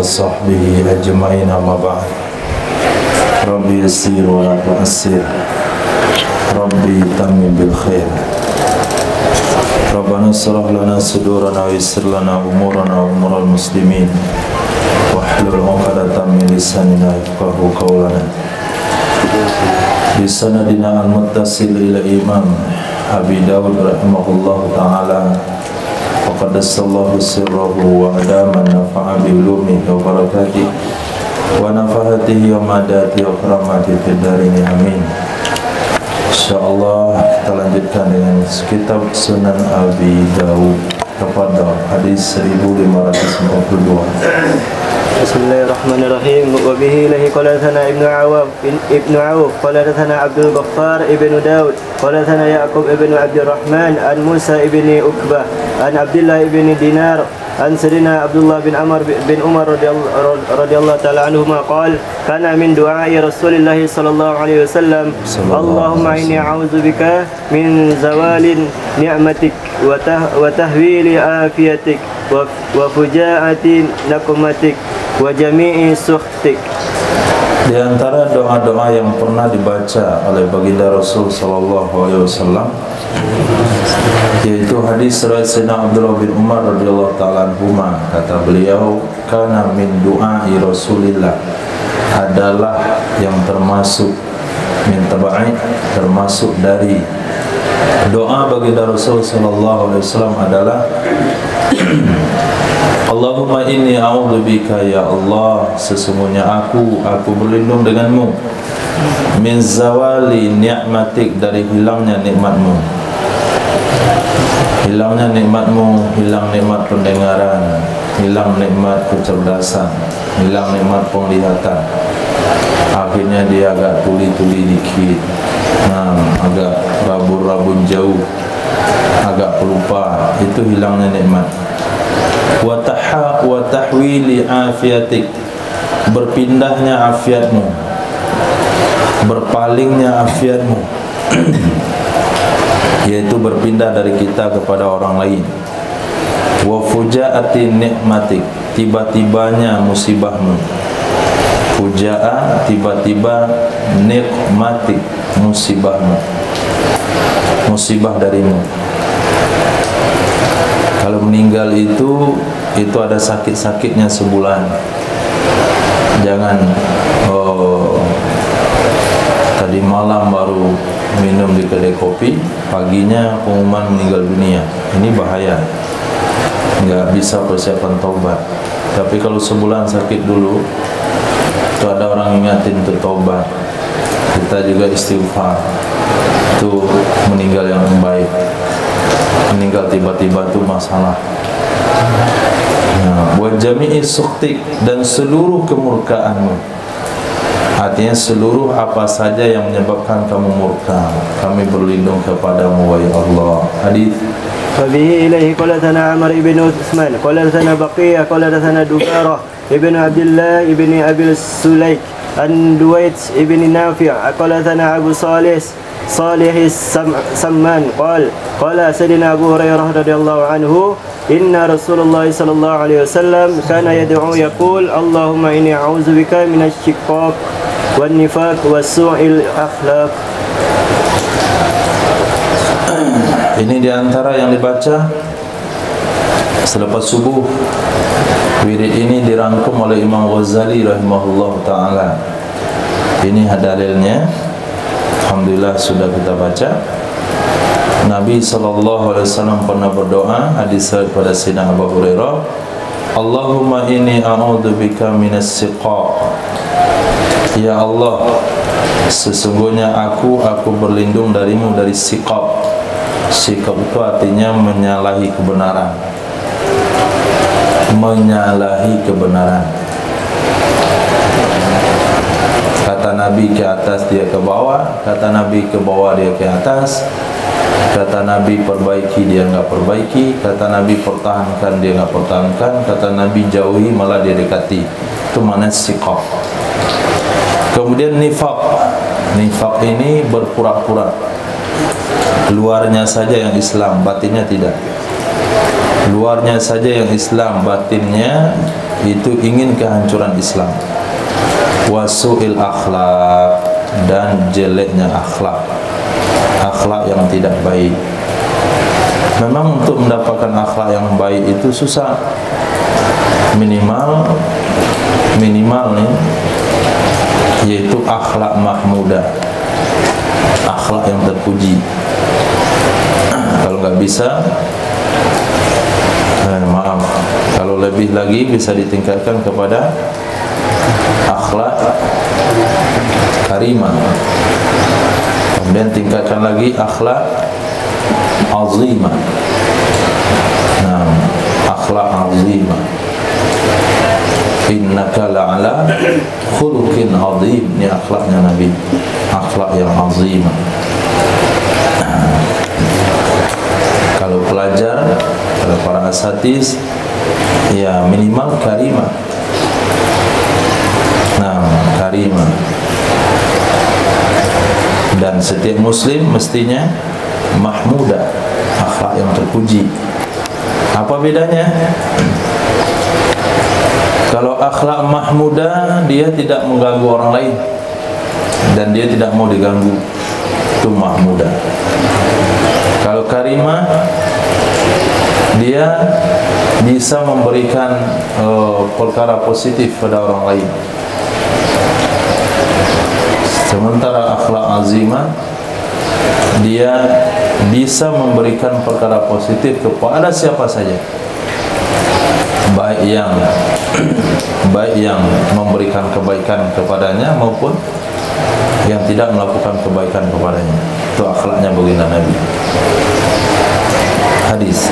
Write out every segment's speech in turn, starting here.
وصحبه أجمعين أما بعد ربي يسير ولا تؤسر ربي تمم بالخير ربنا اشرح لنا صدورنا ويسر لنا أمورنا وأمور المسلمين واحلل عقدة من لساننا يفقهوا قولنا بسندنا المتصل إلى إمام Abi Dawud rahimahullah ta'ala wa qaddasallahu sirrahu wa adama nafa'a bi ulumihi wa barakatihi wa nafahatihi wa madati wa karamati fid darini amin. Insyaallah kita lanjutkan dengan kitab Sunan Abi Dawud kepada hadis 1552. Bismillahirrahmanirrahim. Wa bihi lahi qala thana Ibnu Auf qala thana Abdul Ghaffar ibnu Daud qala thana Yaqub ibnu Abdurrahman an Musa ibni Uqbah an Abdullah ibni Dinar an Sayyidina Abdullah bin Amr bin Umar radhiyallahu ta'ala anhuma qala kana min du'ai Rasulillah sallallahu alaihi wasallam Allahumma inni a'udzubika min zawalin ni'matik wa tahwili afiyatik wa fujaati nakumatik wa jami'i sukhtik. Di antara doa-doa yang pernah dibaca oleh baginda Rasul sallallahu alaihi wasallam yaitu hadis riwayat Sayyidina Abdullah bin Umar radhiyallahu ta'ala anhuma, kata beliau, kana min du'ai Rasulillah, adalah yang termasuk min tabai, termasuk dari doa baginda Rasul sallallahu alaihi wasallam adalah Allahumma inni a'udzubika ya Allah, sesungguhnya aku berlindung denganmu, min zawali ni'matik, dari hilangnya nikmatmu. Hilangnya nikmatmu, hilang nikmat pendengaran, hilang nikmat kecerdasan, hilang nikmat penglihatan. Akhirnya dia agak tuli-tuli dikit, agak rabun-rabun jauh, agak pelupa. Itu hilangnya nikmat. Wa tahwili afiatik, berpindahnya afiatmu, berpalingnya afiatmu yaitu berpindah dari kita kepada orang lain. Wa fujaati nikmatik, tiba-tibanya musibahmu. Fujaa, tiba-tiba, nikmatik, musibahmu, musibah darimu. Kalau meninggal itu ada sakit-sakitnya sebulan. Jangan tadi malam baru minum di kedai kopi, paginya pengumuman meninggal dunia. Ini bahaya, nggak bisa persiapan taubat. Tapi kalau sebulan sakit dulu, itu ada orang ingatin untuk taubat, kita juga istighfar, itu meninggal yang baik. Meninggal tiba-tiba itu masalah. Wa jami'i sukhtik, dan seluruh kemurkaanmu, artinya seluruh apa saja yang menyebabkan kamu murka, kami berlindung kepadamu wahai Allah. Hadis Fabihi ilaihi qala thana Amr ibn Uthman qala thana Baqiyah qala thana Dubarah ibn Abdullah ibn Abi Sulaik an Duwait ibn Nafi' qala thana Abu Salih Samman qala Sayyidina Abu Hurairah radhiyallahu anhu inna Rasulullah sallallahu alaihi wasallam kana yad'u yaqul Allahumma inni a'udzubika minasy syiqqaq wan nifaq was su'il akhlaq. Ini diantara yang dibaca selepas subuh. Wirid ini dirangkum oleh Imam Ghazali rahimahullah ta'ala. Ini dalilnya. Alhamdulillah sudah kita baca. Nabi sallallahu alaihi wasallam pernah berdoa, hadis daripada Sayyidina Abu Hurairah, Allahumma inni a'udzubika minas siqaq. Ya Allah, sesungguhnya aku berlindung darimu dari siqaq. Siqaq itu artinya menyalahi kebenaran. Menyalahi kebenaran. Kata Nabi ke atas, dia ke bawah. Kata Nabi ke bawah, dia ke atas. Kata Nabi perbaiki, dia enggak perbaiki. Kata Nabi pertahankan, dia enggak pertahankan. Kata Nabi jauhi, malah dia dekati. Itu makna siqaq. Kemudian nifaq. Nifaq ini berpura-pura, luarnya saja yang Islam, batinnya tidak. luarnya saja yang Islam, batinnya itu ingin kehancuran Islam. Wasu'il akhlak, dan jeleknya akhlak, akhlak yang tidak baik. Memang untuk mendapatkan akhlak yang baik itu susah. Minimal nih, yaitu akhlak mahmudah, akhlak yang terpuji. Kalau nggak bisa, maaf, kalau lebih lagi bisa ditingkatkan kepada akhlak karimah. Kemudian tingkatkan lagi akhlak azimah. Nah, akhlak azimah. Innaka la'ala khuluqin azim. Ini akhlaknya Nabi, akhlak yang azimah. Kalau pelajar, kalau para asatiz, ya minimal karimah. Nah, karimah. Dan setiap muslim mestinya mahmudah, akhlak yang terpuji. Apa bedanya? Kalau akhlak mahmudah, dia tidak mengganggu orang lain dan dia tidak mau diganggu, itu mahmudah. Kalau karimah, dia bisa memberikan perkara positif pada orang lain. Sementara akhlak azimah, dia bisa memberikan perkara positif kepada siapa saja, baik yang memberikan kebaikan kepadanya maupun yang tidak melakukan kebaikan kepadanya. Itu akhlaknya baginda Nabi. Hadis.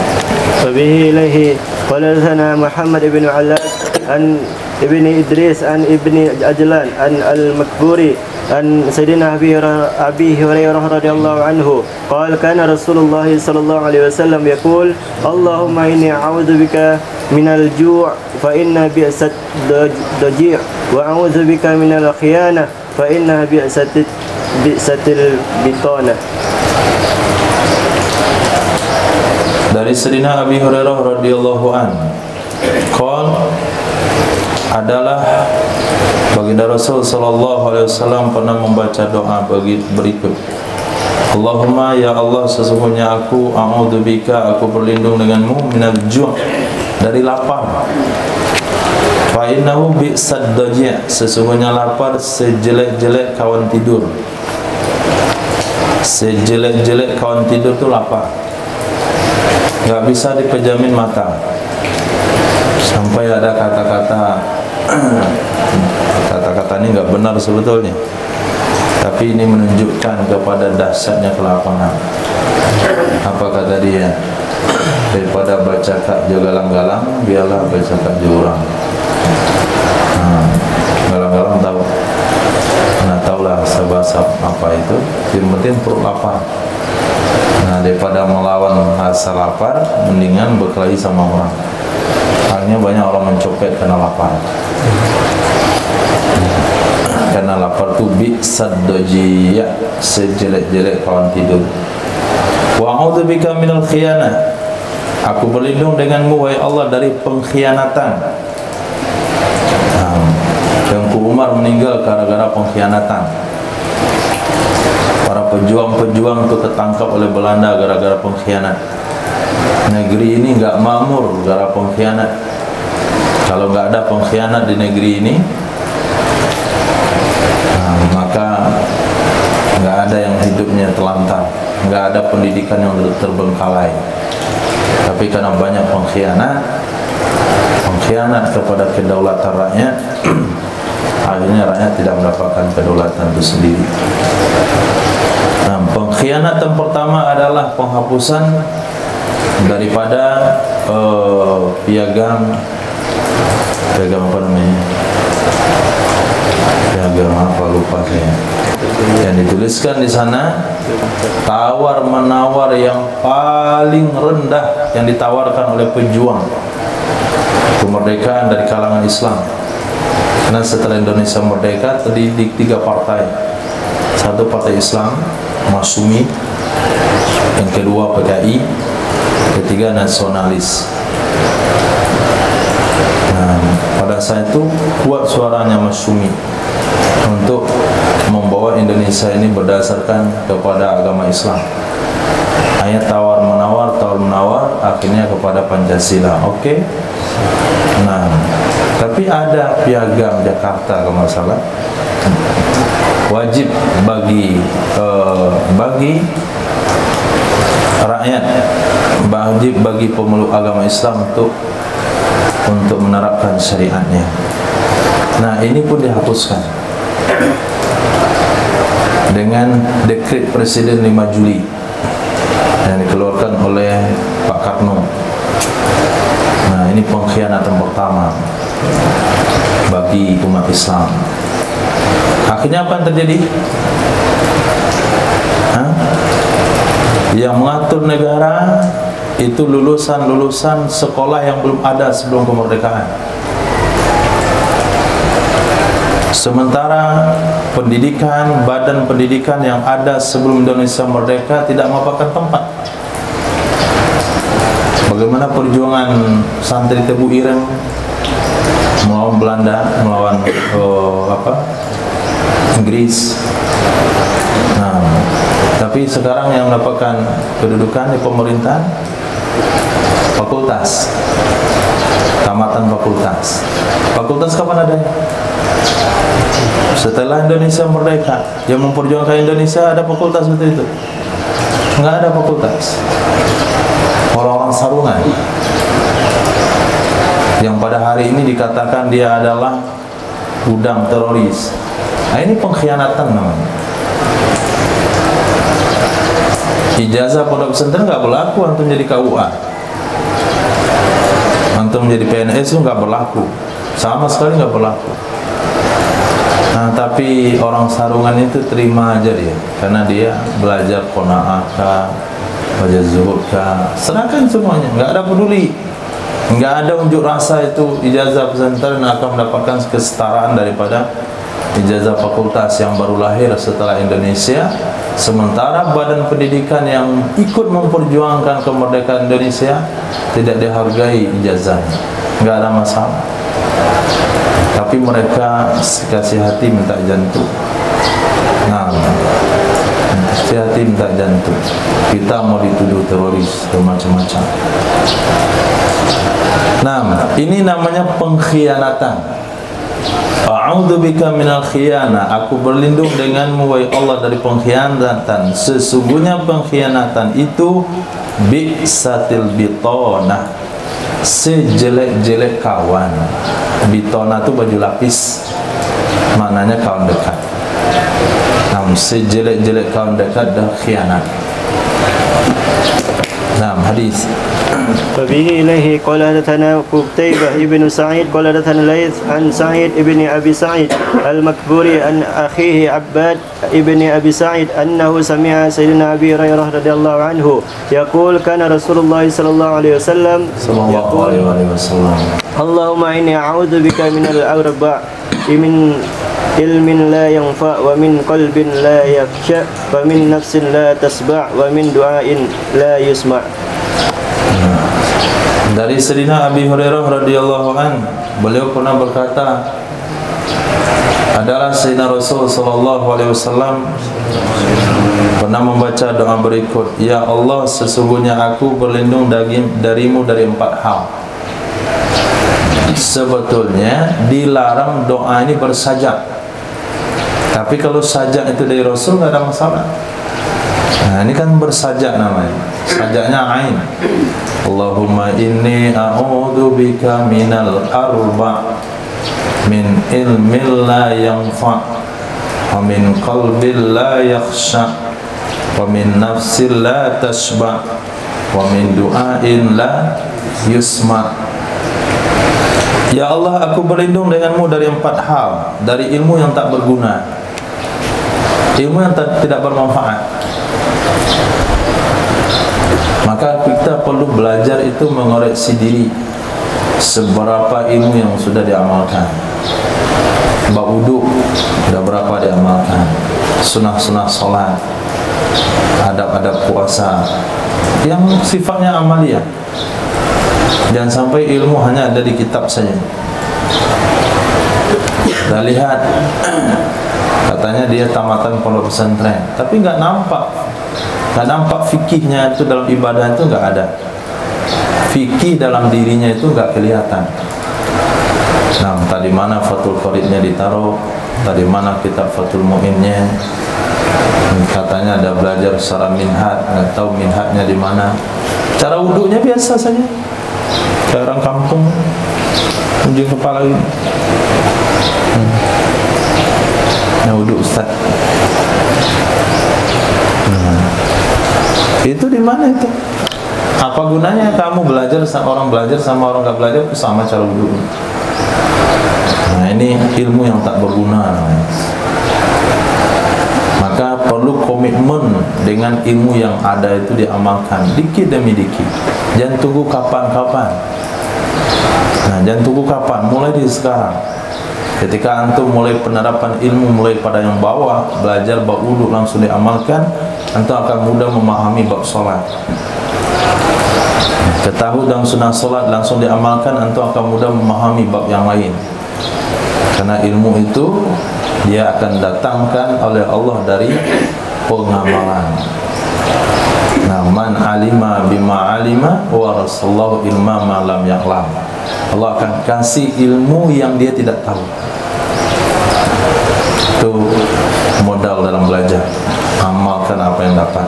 Wabihi ilaihi qala lana Muhammad ibn Alad an ibn Idris an ibn Ajlan an al-Makburi an Sayyidina Abi Hurairah radhiyallahu anhu qala kana Rasulullah sallallahu alaihi wasallam yaqul Allahumma inni a'udzubika minal ju' fa inna bi'sat daji' wa a'udzubika minal khiyanah fa inna bi'satil bitana. Dari Sayyidina Abi Hurairah radhiyallahu an, qol adalah baginda Rasul sallallahu alaihi wasallam pernah membaca doa berikut. Allahumma, ya Allah, sesungguhnya aku a'udzubika, aku berlindung denganmu minal ju', dari lapar. Fa innahu bi'sad daji', sesungguhnya lapar sejelek-jelek kawan tidur. Sejelek-jelek kawan tidur itu lapar, nggak bisa dipejamin mata. Sampai ada kata-kata ini nggak benar sebetulnya, tapi ini menunjukkan kepada dahsyatnya kelaparan. Apa kata dia? Daripada bercakap galang-galang, biarlah bercakap jurang. Galang-galang tahu, nah tahulah sebahasa apa itu. Yang penting perut lapar. Nah, daripada melawan rasa lapar, mendingan berkelahi sama orang. Halnya banyak orang mencopet karena lapar. Karena lapar itu bi'sad daji', sejelek-jelek kawan tidur. Wa a'udzubika minal khiyanah, aku berlindung denganmu wahai Allah dari pengkhianatan. Tengku Umar meninggal gara-gara pengkhianatan. Para pejuang-pejuang itu ketangkap oleh Belanda gara-gara pengkhianat. Negeri ini nggak makmur gara-gara pengkhianat. Kalau nggak ada pengkhianat di negeri ini, maka nggak ada yang hidupnya telantar, nggak ada pendidikan yang terbengkalai. Tapi karena banyak pengkhianat kepada kedaulatan rakyat, akhirnya rakyat tidak mendapatkan kedaulatan itu sendiri. Nah, pengkhianatan pertama adalah penghapusan daripada piagam apa namanya? Piagam apa, lupa saya. Yang dituliskan di sana, tawar menawar yang paling rendah yang ditawarkan oleh pejuang kemerdekaan dari kalangan Islam. Karena setelah Indonesia merdeka terdiri 3 partai. Satu partai Islam, Masyumi, yang kedua PKI, ketiga nasionalis. Nah, pada saat itu kuat suaranya Mas Sumi untuk membawa Indonesia ini berdasarkan kepada agama Islam. Hanya tawar menawar, akhirnya kepada Pancasila. Oke. Nah, tapi ada piagam Jakarta kalau nggak salah, wajib bagi rakyat, wajib bagi pemeluk agama Islam untuk menerapkan syariatnya. Nah, ini pun dihapuskan dengan dekret Presiden 5 Juli yang dikeluarkan oleh Pak Karno. Nah, ini pengkhianatan pertama bagi umat Islam. Akhirnya apa yang terjadi? Yang mengatur negara itu lulusan sekolah yang belum ada sebelum kemerdekaan. Sementara pendidikan, badan pendidikan yang ada sebelum Indonesia merdeka tidak merupakan tempat. Bagaimana perjuangan santri Tebu Ireng melawan Belanda, melawan Inggris. Nah, tapi sekarang yang mendapatkan kedudukan di pemerintahan fakultas, tamatan fakultas. Fakultas kapan adanya? Setelah Indonesia merdeka. Yang memperjuangkan Indonesia ada fakultas seperti itu? Enggak ada fakultas. Orang-orang sarungan yang pada hari ini dikatakan dia adalah gudang teroris. Nah, ini pengkhianatan namanya. Ijazah pondok pesantren nggak berlaku antum jadi KUA, antum menjadi PNS itu nggak berlaku, sama sekali nggak berlaku. Nah, tapi orang sarungan itu terima aja dia, karena dia belajar qanaah kah, belajar zuhud kah, serahkan semuanya, nggak ada peduli, nggak ada unjuk rasa itu ijazah pesantren akan mendapatkan kesetaraan daripada ijazah fakultas yang baru lahir setelah Indonesia. Sementara badan pendidikan yang ikut memperjuangkan kemerdekaan Indonesia tidak dihargai ijazahnya, nggak ada masalah. Tapi mereka kasih hati minta jantung. Nah, kasih hati minta jantung. Kita mau dituduh teroris dan macam-macam. Nah, ini namanya pengkhianatan. A'udzubika minal khiyana. Aku berlindung denganmu wahai Allah dari pengkhianatan. Sesungguhnya pengkhianatan itu bi'satil bitonah, sejelek-jelek kawan. Bitona itu baju lapis, maknanya kawan dekat. Namun sejelek-jelek kawan dekat dah khianat. Nah, hadis. فبه إليه قال حدثنا قتيبة ابن سعيد قال حدثنا الليث عن سعيد ابن أبي سعيد المكبوري عن أخيه عباد ابن أبي سعيد أنه سمع سيدنا أبي هريرة رضي الله عنه يقول كان رسول الله صلى الله عليه وسلم يقول اللهم إني أعوذ بك من الأربع من علم لا ينفع ومن قلب لا يخشع ومن نفس لا تشبع ومن دعاء لا يسمع. Dari Sayyidina Abi Hurairah radhiyallahu an, beliau pernah berkata, adalah Sayyidina Rasul sallallahu alaihi wasallam pernah membaca doa berikut, ya Allah, sesungguhnya aku berlindung darimu dari 4 hal. Sebetulnya dilarang doa ini bersajak, tapi kalau sajak itu dari Rasul nggak ada masalah. Nah, ini kan bersajak namanya, sajaknya ain. Allahumma inni a'udzu bika minal arba' min ilmin la yanfa' wa min qalbin la yakhsha' wa min nafsin la tashba' wa min du'ain la yusma'. Ya Allah, aku berlindung denganmu dari 4 hal. Dari ilmu yang tak berguna, ilmu yang tidak bermanfaat. Maka kita perlu belajar itu mengoreksi diri seberapa ilmu yang sudah diamalkan. Bab wudu sudah berapa diamalkan, sunah-sunah sholat, adab-adab puasa yang sifatnya amaliyah. Jangan sampai ilmu hanya ada di kitab saja. Kita lihat, katanya dia tamatan pondok pesantren, tapi nggak nampak fikihnya itu dalam ibadah itu nggak ada. Fikih dalam dirinya itu nggak kelihatan. Nah, tadi mana Fathul Qaridnya ditaruh, tadi mana kitab Fathul Mu'innya. Katanya ada belajar secara minhaj, nggak tahu minhajnya di mana. Cara wudhunya biasa saja, kayak orang kampung, ujung kepala ini. Nah, wudhu Ustaz. Itu di mana itu? Apa gunanya kamu belajar, orang belajar sama orang nggak belajar itu sama cara wudhu. Nah, ini ilmu yang tak berguna namanya. Maka perlu komitmen dengan ilmu yang ada itu diamalkan dikit demi dikit. Jangan tunggu kapan-kapan. Nah, jangan tunggu kapan, mulai dari sekarang. Ketika antum mulai penerapan ilmu, mulai pada yang bawah, belajar bab wudu langsung diamalkan, antum akan mudah memahami bab sholat. Ketahui dan sunnah sholat langsung diamalkan, antum akan mudah memahami bab yang lain. Karena ilmu itu dia akan datangkan oleh Allah dari pengamalan. Nah, man alima bima alima wa rasulullah ilma ma lam ya'lam. Allah akan kasih ilmu yang dia tidak tahu. Itu modal dalam belajar. Amalkan apa yang dapat.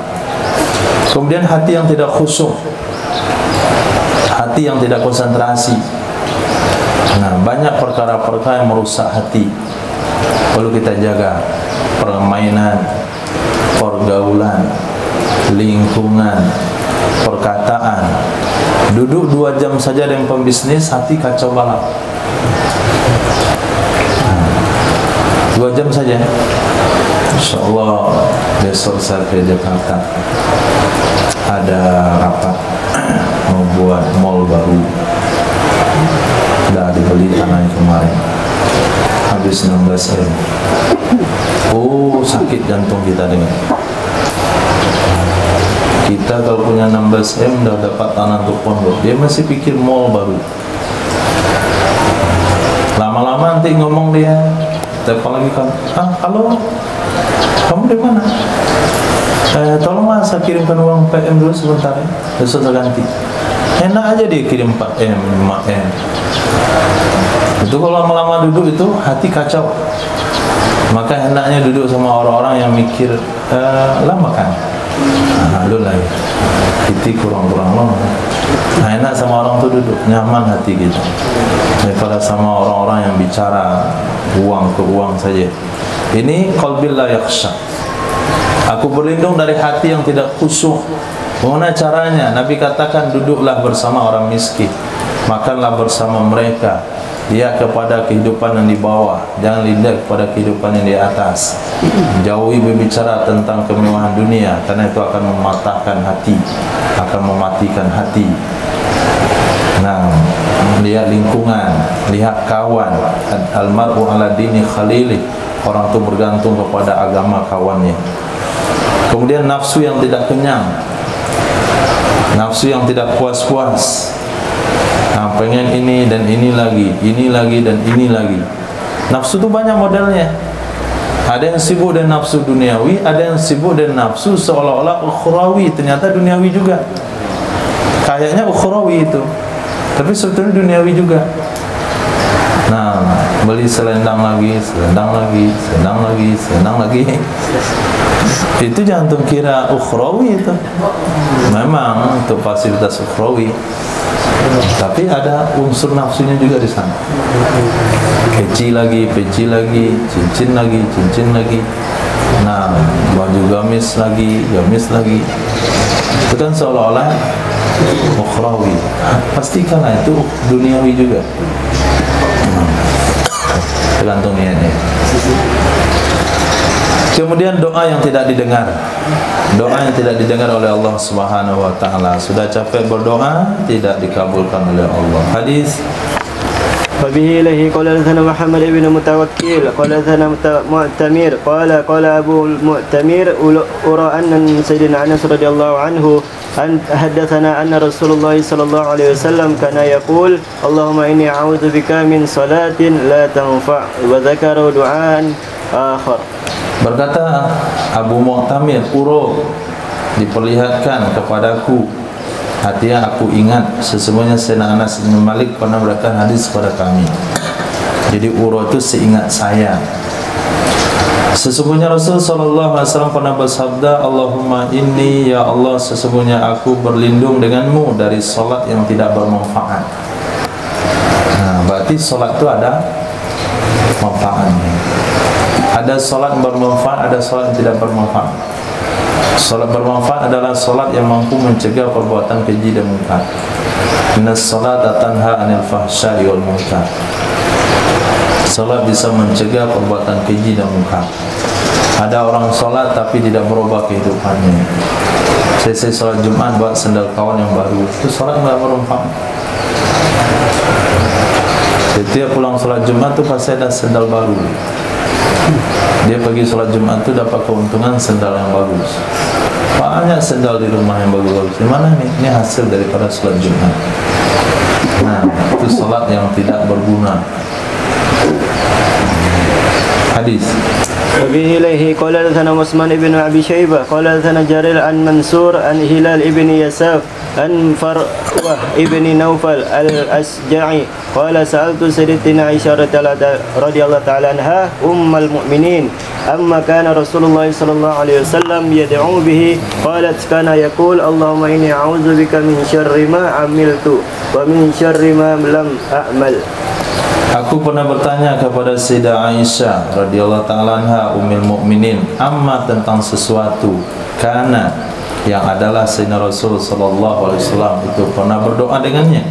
Kemudian hati yang tidak khusyuk, hati yang tidak konsentrasi. Nah, banyak perkara-perkara yang merusak hati, perlu kita jaga. Permainan, pergaulan, lingkungan, perkataan. Duduk 2 jam saja dengan pembisnis, hati kacau balau. 2 jam saja. InsyaAllah besok saya ke Jakarta, ada rapat mau buat mall baru. Sudah dibeli tanahnya kemarin, habis 16 M. Oh, sakit jantung kita dengar. Kita kalau punya 16 M udah dapat tanah untuk pondok, dia masih pikir mall baru. Lama-lama nanti ngomong dia, telepon lagi kan, halo, kamu di mana? Tolong mas, saya kirimkan uang PM dulu sebentar ya, besok saya ganti. Enak aja dia kirim 4M, 5M. Itu kalau lama-lama duduk itu hati kacau. Maka hendaknya duduk sama orang-orang yang mikir lama kan. Nah, lu lagi kita kurang-kurang lama. Nah, enak sama orang tuh duduk, nyaman hati kita daripada sama orang-orang yang bicara uang ke uang saja. Ini qalbil la yakhsha. Aku berlindung dari hati yang tidak khusyuk. Bagaimana caranya? Nabi katakan, duduklah bersama orang miskin, makanlah bersama mereka, lihat kepada kehidupan yang di bawah, jangan lihat kepada kehidupan yang di atas. Jauhi berbicara tentang kemewahan dunia, karena itu akan mematahkan hati, akan mematikan hati. Nah, lihat lingkungan, lihat kawan. Almar'u ala dini khalili. Orang itu bergantung kepada agama kawannya. Kemudian nafsu yang tidak kenyang, nafsu yang tidak puas-puas. Nah, pengen ini dan ini lagi, ini lagi dan ini lagi. Nafsu itu banyak modelnya. Ada yang sibuk dengan nafsu duniawi, ada yang sibuk dengan nafsu seolah-olah ukhrawi, ternyata duniawi juga. Kayaknya ukhrawi itu, tapi sebetulnya duniawi juga. Nah, beli selendang lagi, selendang lagi, selendang lagi, selendang lagi. Itu jangan kira ukhrawi itu. Memang itu fasilitas ukhrawi, tapi ada unsur nafsunya juga di sana. Peci lagi, cincin lagi, cincin lagi. Nah, baju gamis lagi, gamis lagi. Itu kan seolah-olah ukhrawi. Pastikanlah itu duniawi juga. Tergantung niatnya. Kemudian doa yang tidak didengar. Doa yang tidak didengar oleh Allah Subhanahu wa taala. Sudah capek berdoa, tidak dikabulkan oleh Allah. Hadis وبه إليه قال حدثنا محمد بن متوكل قال حدثنا معتمر قال أبو المعتمر أرى أن سيدنا أنس رضي الله عنه أن حدثنا أن رسول الله صلى الله عليه وسلم كان يقول اللهم إني أعوذ بك من صلاة لا تنفع وذكر دعاء آخر. Berkata Abu Mu'tamir, Uro diperlihatkan kepadaku, artinya aku ingat sesungguhnya Sayyidina Anas bin Malik pernah berikan hadis kepada kami. Jadi Uro itu seingat saya. Sesungguhnya Rasul sallallahu alaihi wasallam pernah bersabda, Allahumma inni, ya Allah, sesungguhnya aku berlindung denganmu dari salat yang tidak bermanfaat. Nah, berarti salat itu ada manfaatnya. Ada salat bermanfaat, ada salat yang tidak bermanfaat. Salat bermanfaat adalah salat yang mampu mencegah perbuatan keji dan munkar. Innas salata tanha 'anil fahsya'i wal munkar. Salat bisa mencegah perbuatan keji dan munkar. Ada orang salat tapi tidak berubah kehidupannya. Selesai salat Jumat bawa sendal kawan yang baru, itu salat tidak bermanfaat. Setiap pulang salat Jumat itu pasti ada sendal baru. Dia pergi sholat Jumat itu dapat keuntungan sendal yang bagus. Banyak sendal di rumah yang bagus-bagus. Di mana nih? Ini hasil daripada sholat Jumat. Nah, itu sholat yang tidak berguna. Hadis. وبه إليه قال حدثنا عثمان بن أبي شيبة قال حدثنا جرير عن منصور عن هلال بن يساف عن فروة بن نوفل الأشجعي قال سألت سيدتنا عائشة رضي الله تعالى عنها المؤمنين أما كان رسول الله صلى الله عليه وسلم يدعو به قالت كان يقول اللهم إني أعوذ بك من شر ما عملت ومن شر ما لم أعمل. Aku pernah bertanya kepada Sayyidah Aisyah radhiyallahu ta'ala anha ummul mukminin amma tentang sesuatu karena yang adalah Sayyidina Rasul sallallahu alaihi wasallam itu pernah berdoa dengannya.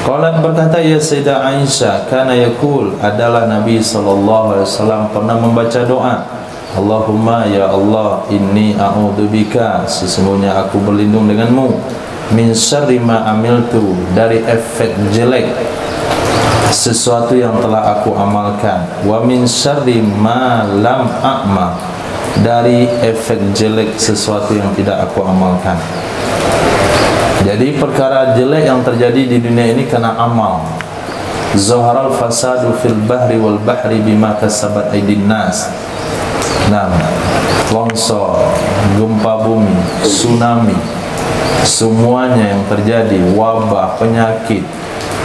Qalat berkata, ya Sayyidah Aisyah, kana yaqul, adalah Nabi sallallahu alaihi wasallam pernah membaca doa, Allahumma, ya Allah, inni a'udzubika, sesungguhnya aku berlindung denganmu, min syarri ma amiltu, dari efek jelek sesuatu yang telah aku amalkan, wa min syarri ma lam a'mal, dari efek jelek sesuatu yang tidak aku amalkan. Jadi perkara jelek yang terjadi di dunia ini karena amal. Zaharal fasadu fil bahri wal bahri bima kasabat aydin nas. Nah, longsor, gempa bumi, tsunami, semuanya yang terjadi, wabah, penyakit,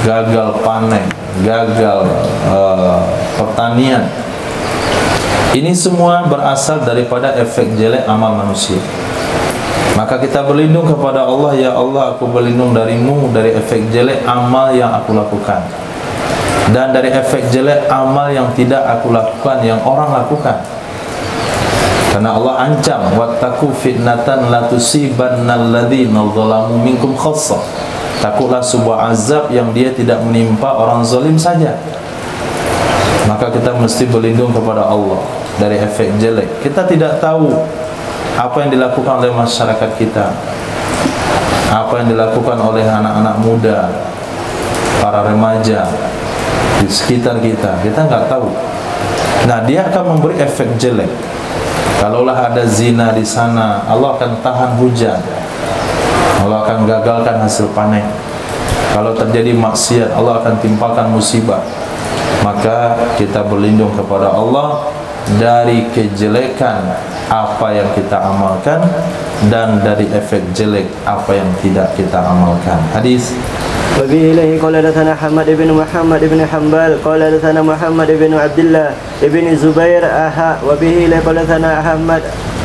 gagal panen, gagal pertanian, ini semua berasal daripada efek jelek amal manusia. Maka kita berlindung kepada Allah, ya Allah, aku berlindung darimu dari efek jelek amal yang aku lakukan dan dari efek jelek amal yang tidak aku lakukan, yang orang lakukan. Karena Allah ancam, wattaqu fitnatan la tusibannal ladzina zalamu minkum khassah. Takutlah sebuah azab yang dia tidak menimpa orang zalim saja. Maka kita mesti berlindung kepada Allah dari efek jelek. Kita tidak tahu apa yang dilakukan oleh masyarakat kita, apa yang dilakukan oleh anak-anak muda, para remaja di sekitar kita. Kita nggak tahu. Nah, dia akan memberi efek jelek. Kalaulah ada zina di sana, Allah akan tahan hujan, Allah akan gagalkan hasil panen. Kalau terjadi maksiat, Allah akan timpakan musibah. Maka kita berlindung kepada Allah dari kejelekan apa yang kita amalkan dan dari efek jelek apa yang tidak kita amalkan. Hadis. وبه إليه قال حدثنا حماد بن محمد بن حنبل قال حدثنا محمد بن عبد الله بن زبير وبه إليه قال حدثنا أحمد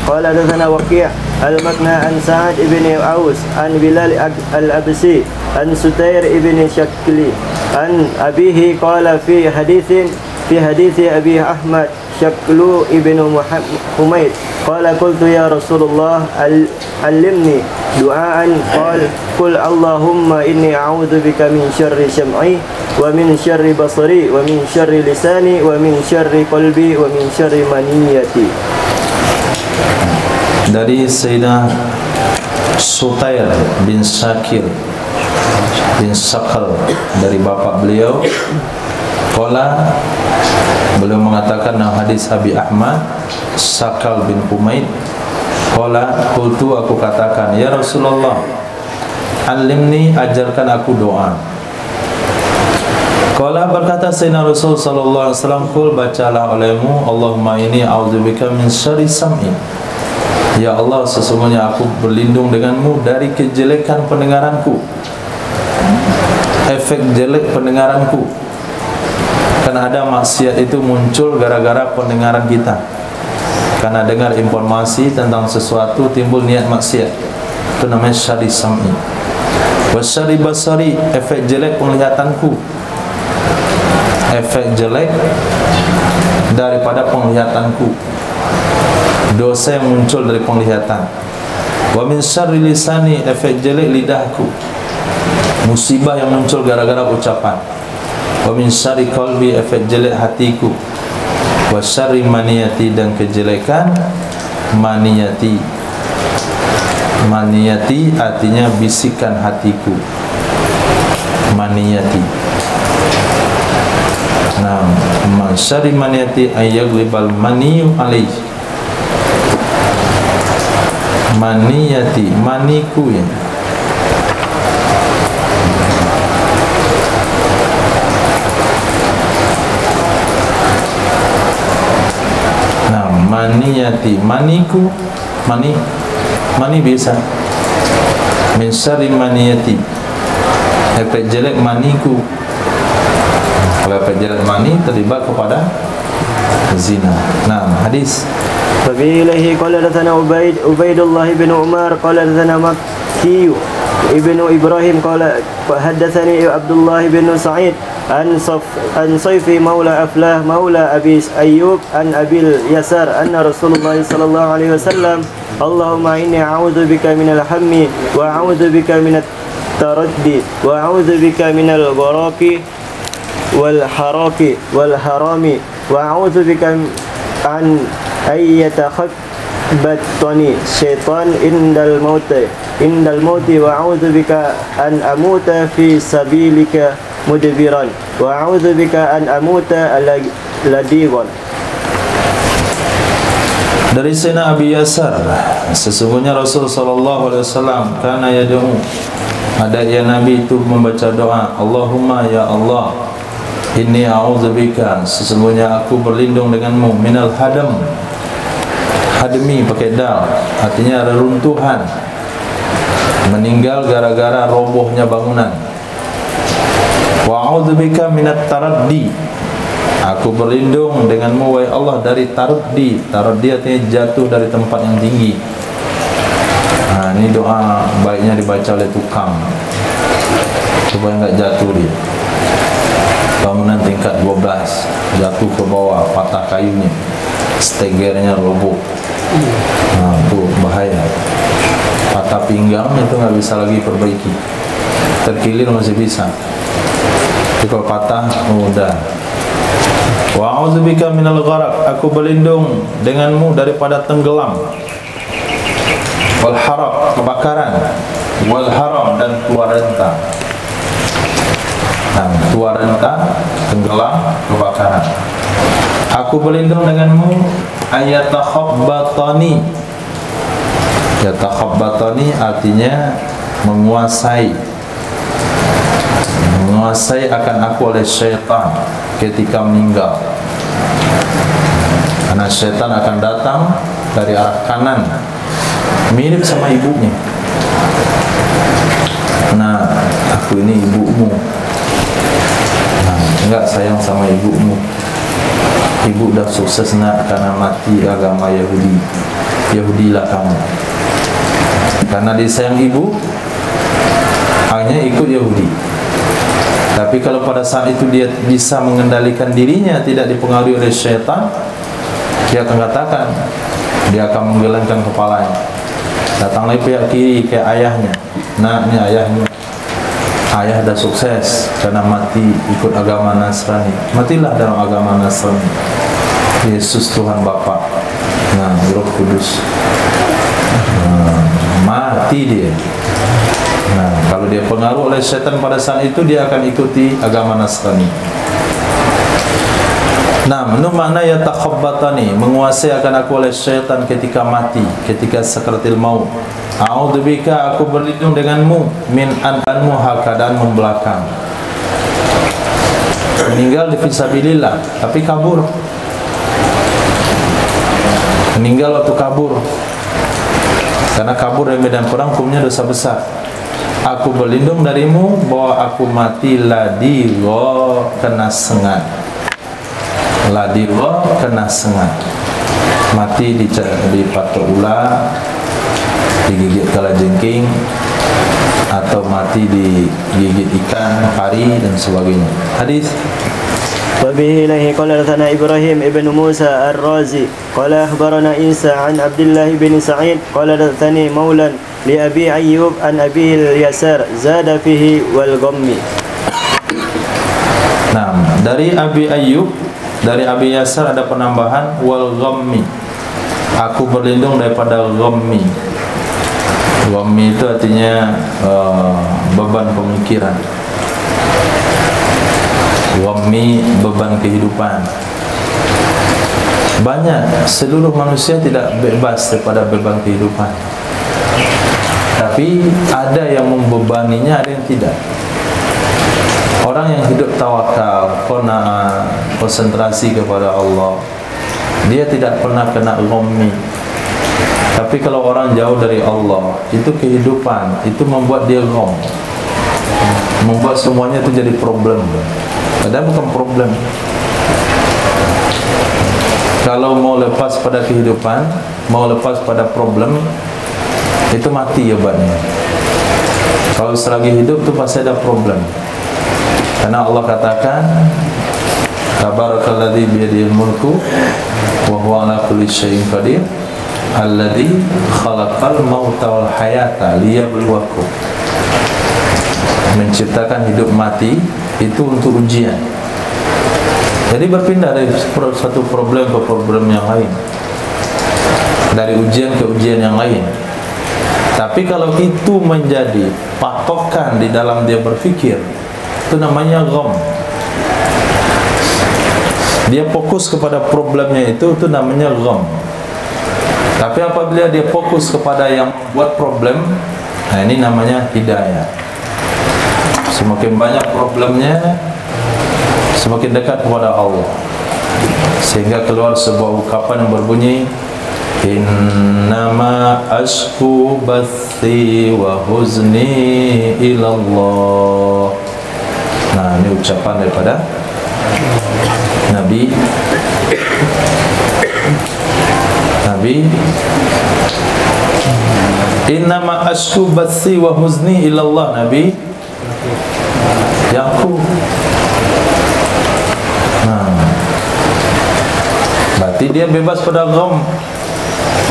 قال حدثنا وكيع المكنى عن سعد بن عوس عن بلال الأبسي عن ستير بن شكلي عن أبيه قال في حديث أبي أحمد شكلو ابن حميد قال قلت يا رسول الله علمني دعاء قال قل اللهم إني أعوذ بك من شر سمعي ومن شر بصري ومن شر لساني ومن شر قلبي ومن شر منيتي. Dari Sayyidina Sutair bin Syakir bin Sakal, dari bapak beliau Qala, beliau mengatakan dalam hadis Abi Ahmad Sakal bin Humaid, qala qultu, aku katakan, ya Rasulullah, alimni, ajarkan aku doa. Qala, berkata Sayyidina Rasul sallallahu alaihi wasallam, qul, bacalah olehmu, Allahumma inni a'udzubika min syarri sam'i. Ya Allah, sesungguhnya aku berlindung denganmu dari kejelekan pendengaranku, efek jelek pendengaranku. Karena ada maksiat itu muncul gara-gara pendengaran kita. Karena dengar informasi tentang sesuatu timbul niat maksiat. Itu namanya syarri sam'i. Wa syarri basari, efek jelek penglihatanku, efek jelek daripada penglihatanku, dosa yang muncul dari penglihatan. Wa min syarri lisani, efek jelek lidahku, musibah yang muncul gara-gara ucapan. Wa min syarri qalbi, efek jelek hatiku. Wa syarri maniyati, dan kejelekan maniyati. Maniyati artinya bisikan hatiku. Maniyati. Nah, man syarri maniyati ayyaglibal maniyu alaih. Maniyati, maniku ya. Nah, maniyati, maniku, mani biasa. Min syarri maniyati, efek jelek maniku. Kalau efek jelek mani terlibat kepada zina. Nah, hadis. فبه قال حدثنا عبيد الله بن عمر قال حدثنا مكي ابن إبراهيم قال حدثني عبد الله بن سعيد عن صيفي مولى أفلاه مولى أبي أيوب عن أبي اليسار أن رسول الله صلى الله عليه وسلم اللهم إني أعوذ بك من الهم وأعوذ بك من التردي وأعوذ بك من الغراق والحرام وأعوذ بك عن أن يتخبطني الشيطان عند الموت وأعوذ بك أن أموت في سبيلك مدبرا وأعوذ بك أن أموت لديغا. Dari Sayyidina Abi Yasar, sesungguhnya Rasul sallallahu alaihi wasallam kana yad'u, ada ya Nabi itu membaca doa, Allahumma, ya Allah, inni a'udzubika, sesungguhnya aku berlindung denganmu, minal hadam, hadmi pakai dal, artinya reruntuhan, meninggal gara-gara robohnya bangunan. Wa a'udzubika minat taraddi, aku berlindung denganmu wahai Allah dari taraddi. Taraddi artinya jatuh dari tempat yang tinggi. Nah, ini doa baiknya dibaca oleh tukang supaya enggak jatuh dia. Bangunan tingkat 12 jatuh ke bawah, patah kayunya, stegernya roboh. Nah, itu bahaya. Patah pinggang itu nggak bisa lagi perbaiki. Terkilir masih bisa, tapi kalau patah udah. Wa a'udzubika minal gharaq, aku berlindung denganmu daripada tenggelam. Wal haraq, kebakaran. Wal haram, dan tua renta. Nah, tua renta, tenggelam, kebakaran. Aku berlindung denganmu ayatakhabbatani. Yatakhabbatani artinya menguasai akan aku oleh syaitan ketika meninggal. Karena syaitan akan datang dari arah kanan, mirip sama ibunya. Nah, aku ini ibumu. Nah, enggak sayang sama ibumu. Ibu dah sukses nak karena mati agama Yahudi. Yahudilah kamu. Karena disayang ibu, hanya ikut Yahudi. Tapi kalau pada saat itu dia bisa mengendalikan dirinya, tidak dipengaruhi oleh syaitan, dia akan katakan, dia akan menggelengkan kepalanya. Datang lagi pihak kiri ke ayahnya. Nah, ini ayahnya. Ayah dah sukses karena mati ikut agama Nasrani. Matilah dalam agama Nasrani. Yesus Tuhan Bapa. Nah, Roh Kudus. Nah, mati dia. Nah, kalau dia pengaruh oleh setan pada saat itu, dia akan ikuti agama Nasrani. Nah, menurut makna yatakhabbatani, menguasai akan aku oleh syaitan ketika mati, ketika sakaratil maut. A'udzubika, aku berlindung denganmu min an'anmu keadaan membelakang. Meninggal di fisabilillah, tapi kabur. Meninggal waktu kabur. Karena kabur dari medan perang hukumnya dosa besar. Aku berlindung darimu bahwa aku mati ladiro kena sengat. Ladiro kena sengat. Mati di patok ular, digigit kalajengking, atau mati digigit ikan, pari dan sebagainya. Hadis. وبه إليه قال حدثنا إبراهيم ابن موسى الرازي قال أخبرنا إنسى عن عبد الله بن سعيد قال حدثني مولى لأبي أيوب عن أبي اليسار زاد فيه والغم. Nah, dari Abi Ayyub, dari Abi Yasar ada penambahan wal ghammi. Aku berlindung daripada ghammi. Ghammi itu artinya beban pemikiran. Ghammi, beban kehidupan. Banyak, seluruh manusia tidak bebas daripada beban kehidupan. Tapi ada yang membebaninya, ada yang tidak. Orang yang hidup tawakal, qanaah, konsentrasi kepada Allah, dia tidak pernah kena ghammi. Tapi kalau orang jauh dari Allah, itu kehidupan, itu membuat dia gham, membuat semuanya itu jadi problem. Padahal bukan problem. Kalau mau lepas pada kehidupan, mau lepas pada problem, itu mati obatnya. Kalau selagi hidup itu pasti ada problem. Karena Allah katakan, Tabarakalladzi biyadihil mulku wa huwa ala kulli syai'in qadir, alladzi khalaqal mauta wal hayata liyabluwakum. Menciptakan hidup mati itu untuk ujian. Jadi berpindah dari satu problem ke problem yang lain, dari ujian ke ujian yang lain. Tapi kalau itu menjadi patokan di dalam dia berfikir, itu namanya gham. Dia fokus kepada problemnya itu namanya gham. Tapi apabila dia fokus kepada yang buat problem, nah ini namanya hidayah. Semakin banyak problemnya, semakin dekat kepada Allah. Sehingga keluar sebuah ungkapan yang berbunyi, innama ashku bathi wa huzni ilallah. Nah, ini ucapan daripada Nabi innama ashku bathi wa huzni ilallah. Nabi Yakub. Nah, berarti dia bebas pada gham.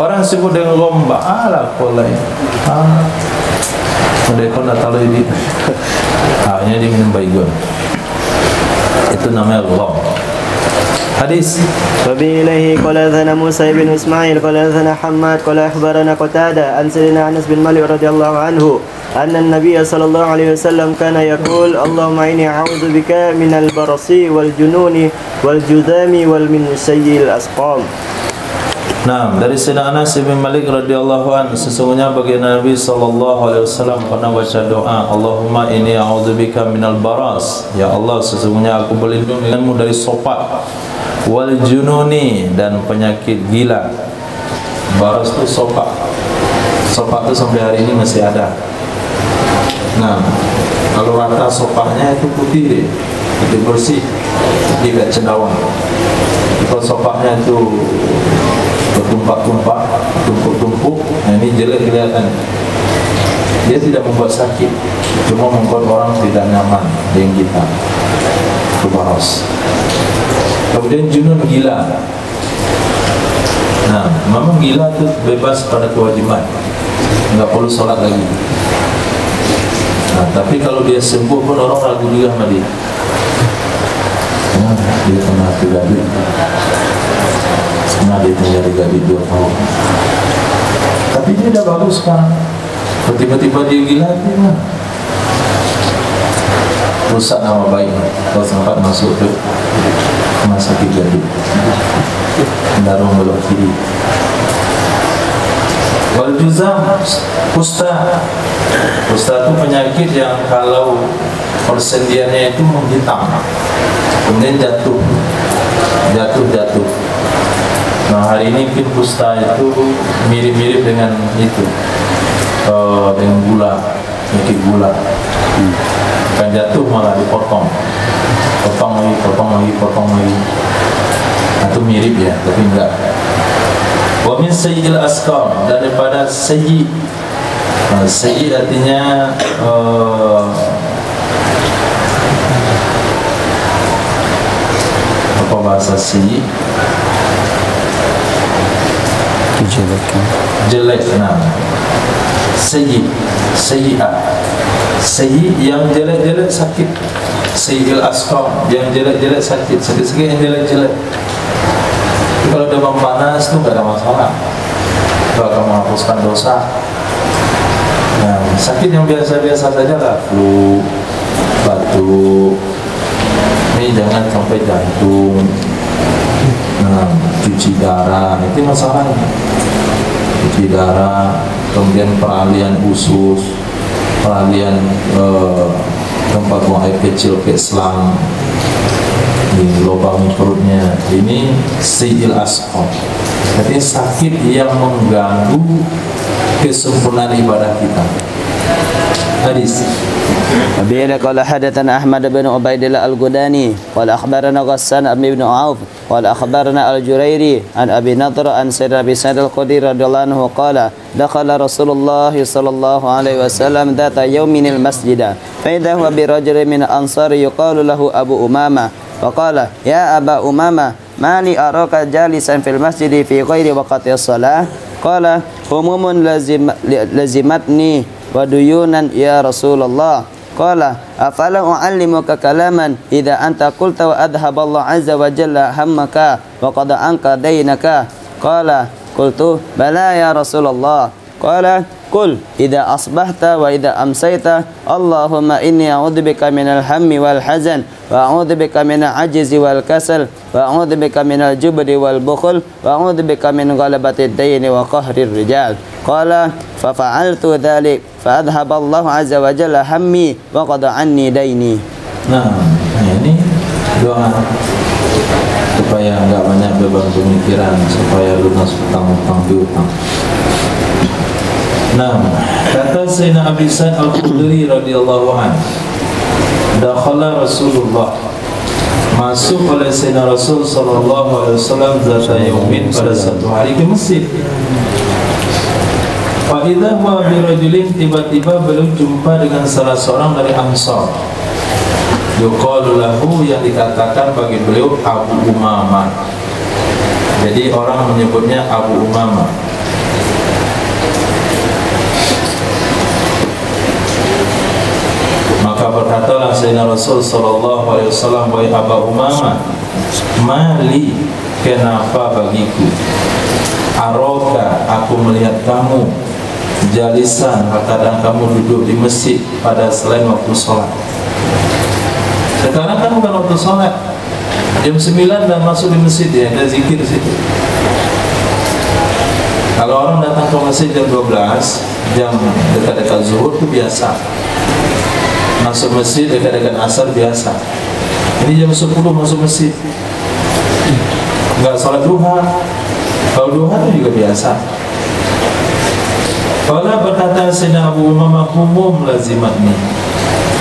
Orang sebut dengan gham, ba'ala kolai. Mereka nak tahu ini. Hanya dia minum baygon. Itu namanya gham. Hadis. وبه إليه قال حدثنا موسى بن إسماعيل قال حدثنا حماد قال أخبرنا قتادة عن سيدنا أنس بن مالك رضي الله عنه أن النبي صلى الله عليه وسلم كان يقول اللهم إني أعوذ بك من البرص والجنون والجذام ومن سيء الأسقام. Nah, dari Sayyidina Anas bin Malik radhiyallahu anhu, sesungguhnya baginda Nabi sallallahu alaihi wasallam pernah baca doa, Allahumma inni a'udzubika minal baras. Ya Allah, sesungguhnya aku berlindung denganmu dari sopak, wal jununi, dan penyakit gila. Baras itu sopak. Sopak itu sampai hari ini masih ada. Nah, kalau rata sopaknya itu putih deh, itu bersih, tidak cendawan. Kalau sopaknya itu bertumpuk-tumpuk, tumpuk-tumpuk, nah ini jelek kelihatan. Dia tidak membuat sakit, cuma membuat orang tidak nyaman dengan kita. Itu baras. Kemudian junun, gila. Nah, memang gila itu bebas pada kewajiban, nggak perlu sholat lagi. Nah, tapi kalau dia sembuh pun orang ragu juga sama dia. Dia pernah terjadi. Pernah dia terjadi 2 tahun. Tapi dia dah bagus sekarang. Tiba-tiba dia gila, dia rusak nama baik. Kalau sempat masuk ke rumah sakit jadi darung belok kiri. Wal juzam, kusta itu penyakit yang kalau persendiannya itu menghitam, kemudian jatuh. Nah hari ini mungkin kusta itu mirip-mirip dengan itu, dengan gula, penyakit gula. Kan jatuh malah dipotong, potong lagi. Nah, itu mirip ya, tapi enggak. Wa min sayyi'il asqam, daripada sayyi'. Sayyi' artinya apa bahasa sayyi'? Jelek. Nah, sayyi'ah yang jelek-jelek sakit. Sayyi'il asqam yang jelek-jelek sakit yang jelek-jelek. Kalau demam panas itu gak ada masalah, itu akan menghapuskan dosa. Nah, sakit yang biasa-biasa saja lah, flu, batuk, ini jangan sampai jantung. Nah, cuci darah itu masalahnya. Cuci darah, kemudian peralihan usus, peralihan tempat buang air kecil ke selang, di lubang perutnya. Ini sayyi'il asqam, artinya sakit yang mengganggu kesempurnaan ibadah kita. Hadis Abiyana qala hadatsana Ahmad bin Ubaidillah al-Gudani qala akhbarana Ghassan bin Auf qala akhbarana al-Jurairi an Abi Nadhr an Sayyidina Abi Sa'id al-Khudri radhiyallahu anhu qala dakhala Rasulullah sallallahu alaihi wasallam dhata yawmin al-masjida fa idha huwa bi rajulin min ansar yuqalu lahu Abu Umamah faqala ya Aba Umamah ma li araka jalisan fil masjid fi ghairi waqti as-salah qala humumun lazimatni wa duyunan ya Rasulullah qala afala u'allimuka kalaman idza anta qulta wa adhaballahu azza wa jalla hammaka wa qad anka daynaka qala qultu bala ya Rasulullah qala qul idza asbahta wa idza amsayta Allahumma inni a'udzubika minal hammi wal hazan wa a'udzubika minal ajzi wal kasal wa a'udzubika minal jubni wal bukhl wa a'udzubika min ghalabati ad-dayn wa qahrir rijal qala fa fa'altu dhalik fa adhaballahu azza wa jalla hammi wa qada anni daini. Nah, ini doa supaya enggak banyak beban pemikiran, supaya lunas hutang-hutang piutang. Nah, kata Sayyidina Abi Sa'id al-Khudri radhiyallahu anhu, dakhala Rasulullah, masuk oleh Sayyidina Rasul sallallahu alaihi wasallam zata yaumin, pada satu hari ke masjid. Fa idza huwa bi rajulin, tiba-tiba beliau jumpa dengan salah seorang dari Ansar. Yuqalu lahu, yang dikatakan bagi beliau Abu Umamah. Jadi orang menyebutnya Abu Umamah. Maka berkatalah Sayyidina Rasul sallallahu alaihi wasallam, wahai Abu Umamah, mali, kenapa bagiku, aroka, aku melihat kamu, jalisan, kadang kamu duduk di masjid pada selain waktu sholat. Sekarang kan bukan waktu sholat, jam 9 dan masuk di masjid, ya ada zikir situ. Kalau orang datang ke masjid jam 12, jam dekat-dekat zuhur itu biasa. Masuk masjid dekat-dekat asar biasa. Ini jam 10 masuk masjid, enggak sholat duha. Kalau duha itu juga biasa. Kalau berkata Sayyidina Abu Umamah, umum lazimatni,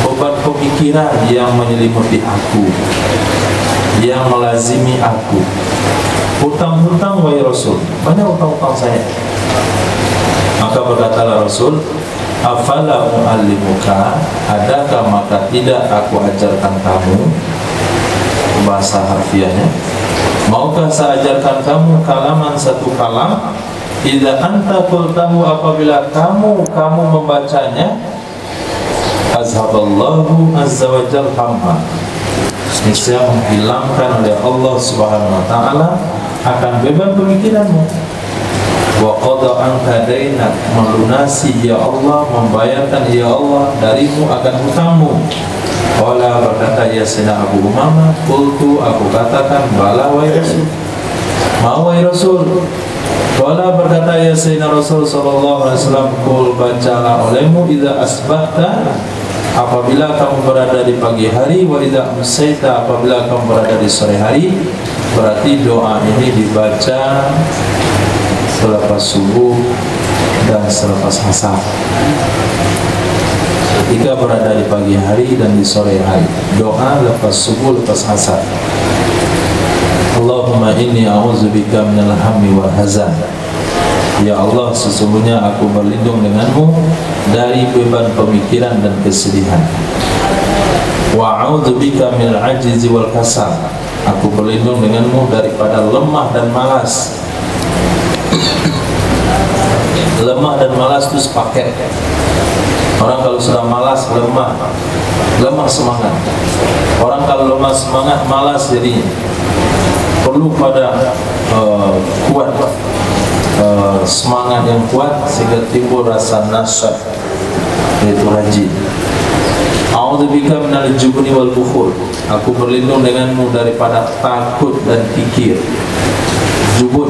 beban pemikiran yang menyelimuti aku, yang melazimi aku. Hutang-hutang wahai Rasul, banyak hutang-hutang saya. Maka berkatalah Rasul, afala u'allimuka, adakah maka tidak aku ajarkan kamu, bahasa harfiahnya, maukah saya ajarkan kamu kalaman, satu kalam, idza anta qultahu, apabila kamu membacanya, azhaballahu azza wa jalla hamma, niscaya menghilangkan oleh Allah Subhanahu wa taala akan beban pemikiranmu, wa qada anka dainak, melunasi ya Allah, membayarkan ya Allah darimu akan hutangmu. Qala, berkata ya Sayyidina Abu Umamah, qultu, aku katakan, bala wahai Rasul, mau wahai Rasul. Qala, berkata ya Sayyidina Rasul sallallahu alaihi wasallam, qul, bacalah olehmu idza asbahta, apabila kamu berada di pagi hari, wa idza amsayta, apabila kamu berada di sore hari. Berarti doa ini dibaca selepas subuh dan selepas asar, ketika berada di pagi hari dan di sore hari. Doa lepas subuh, lepas asar. Allahumma inni a'udzubika minal hammi wal hazan. Ya Allah, sesungguhnya aku berlindung denganmu dari beban pemikiran dan kesedihan. Wa a'udzubika minal ajzi wal kasal. Aku berlindung denganmu daripada lemah dan malas. Lemah dan malas itu sepaket. Orang kalau sudah malas, lemah semangat. Orang kalau lemah semangat, malas jadinya. Perlu pada kuat, semangat yang kuat sehingga timbul rasa nasyat, yaitu rajin. A'udzubika minal jubni wal bukhul. Aku berlindung denganmu daripada takut dan kikir. Jubun,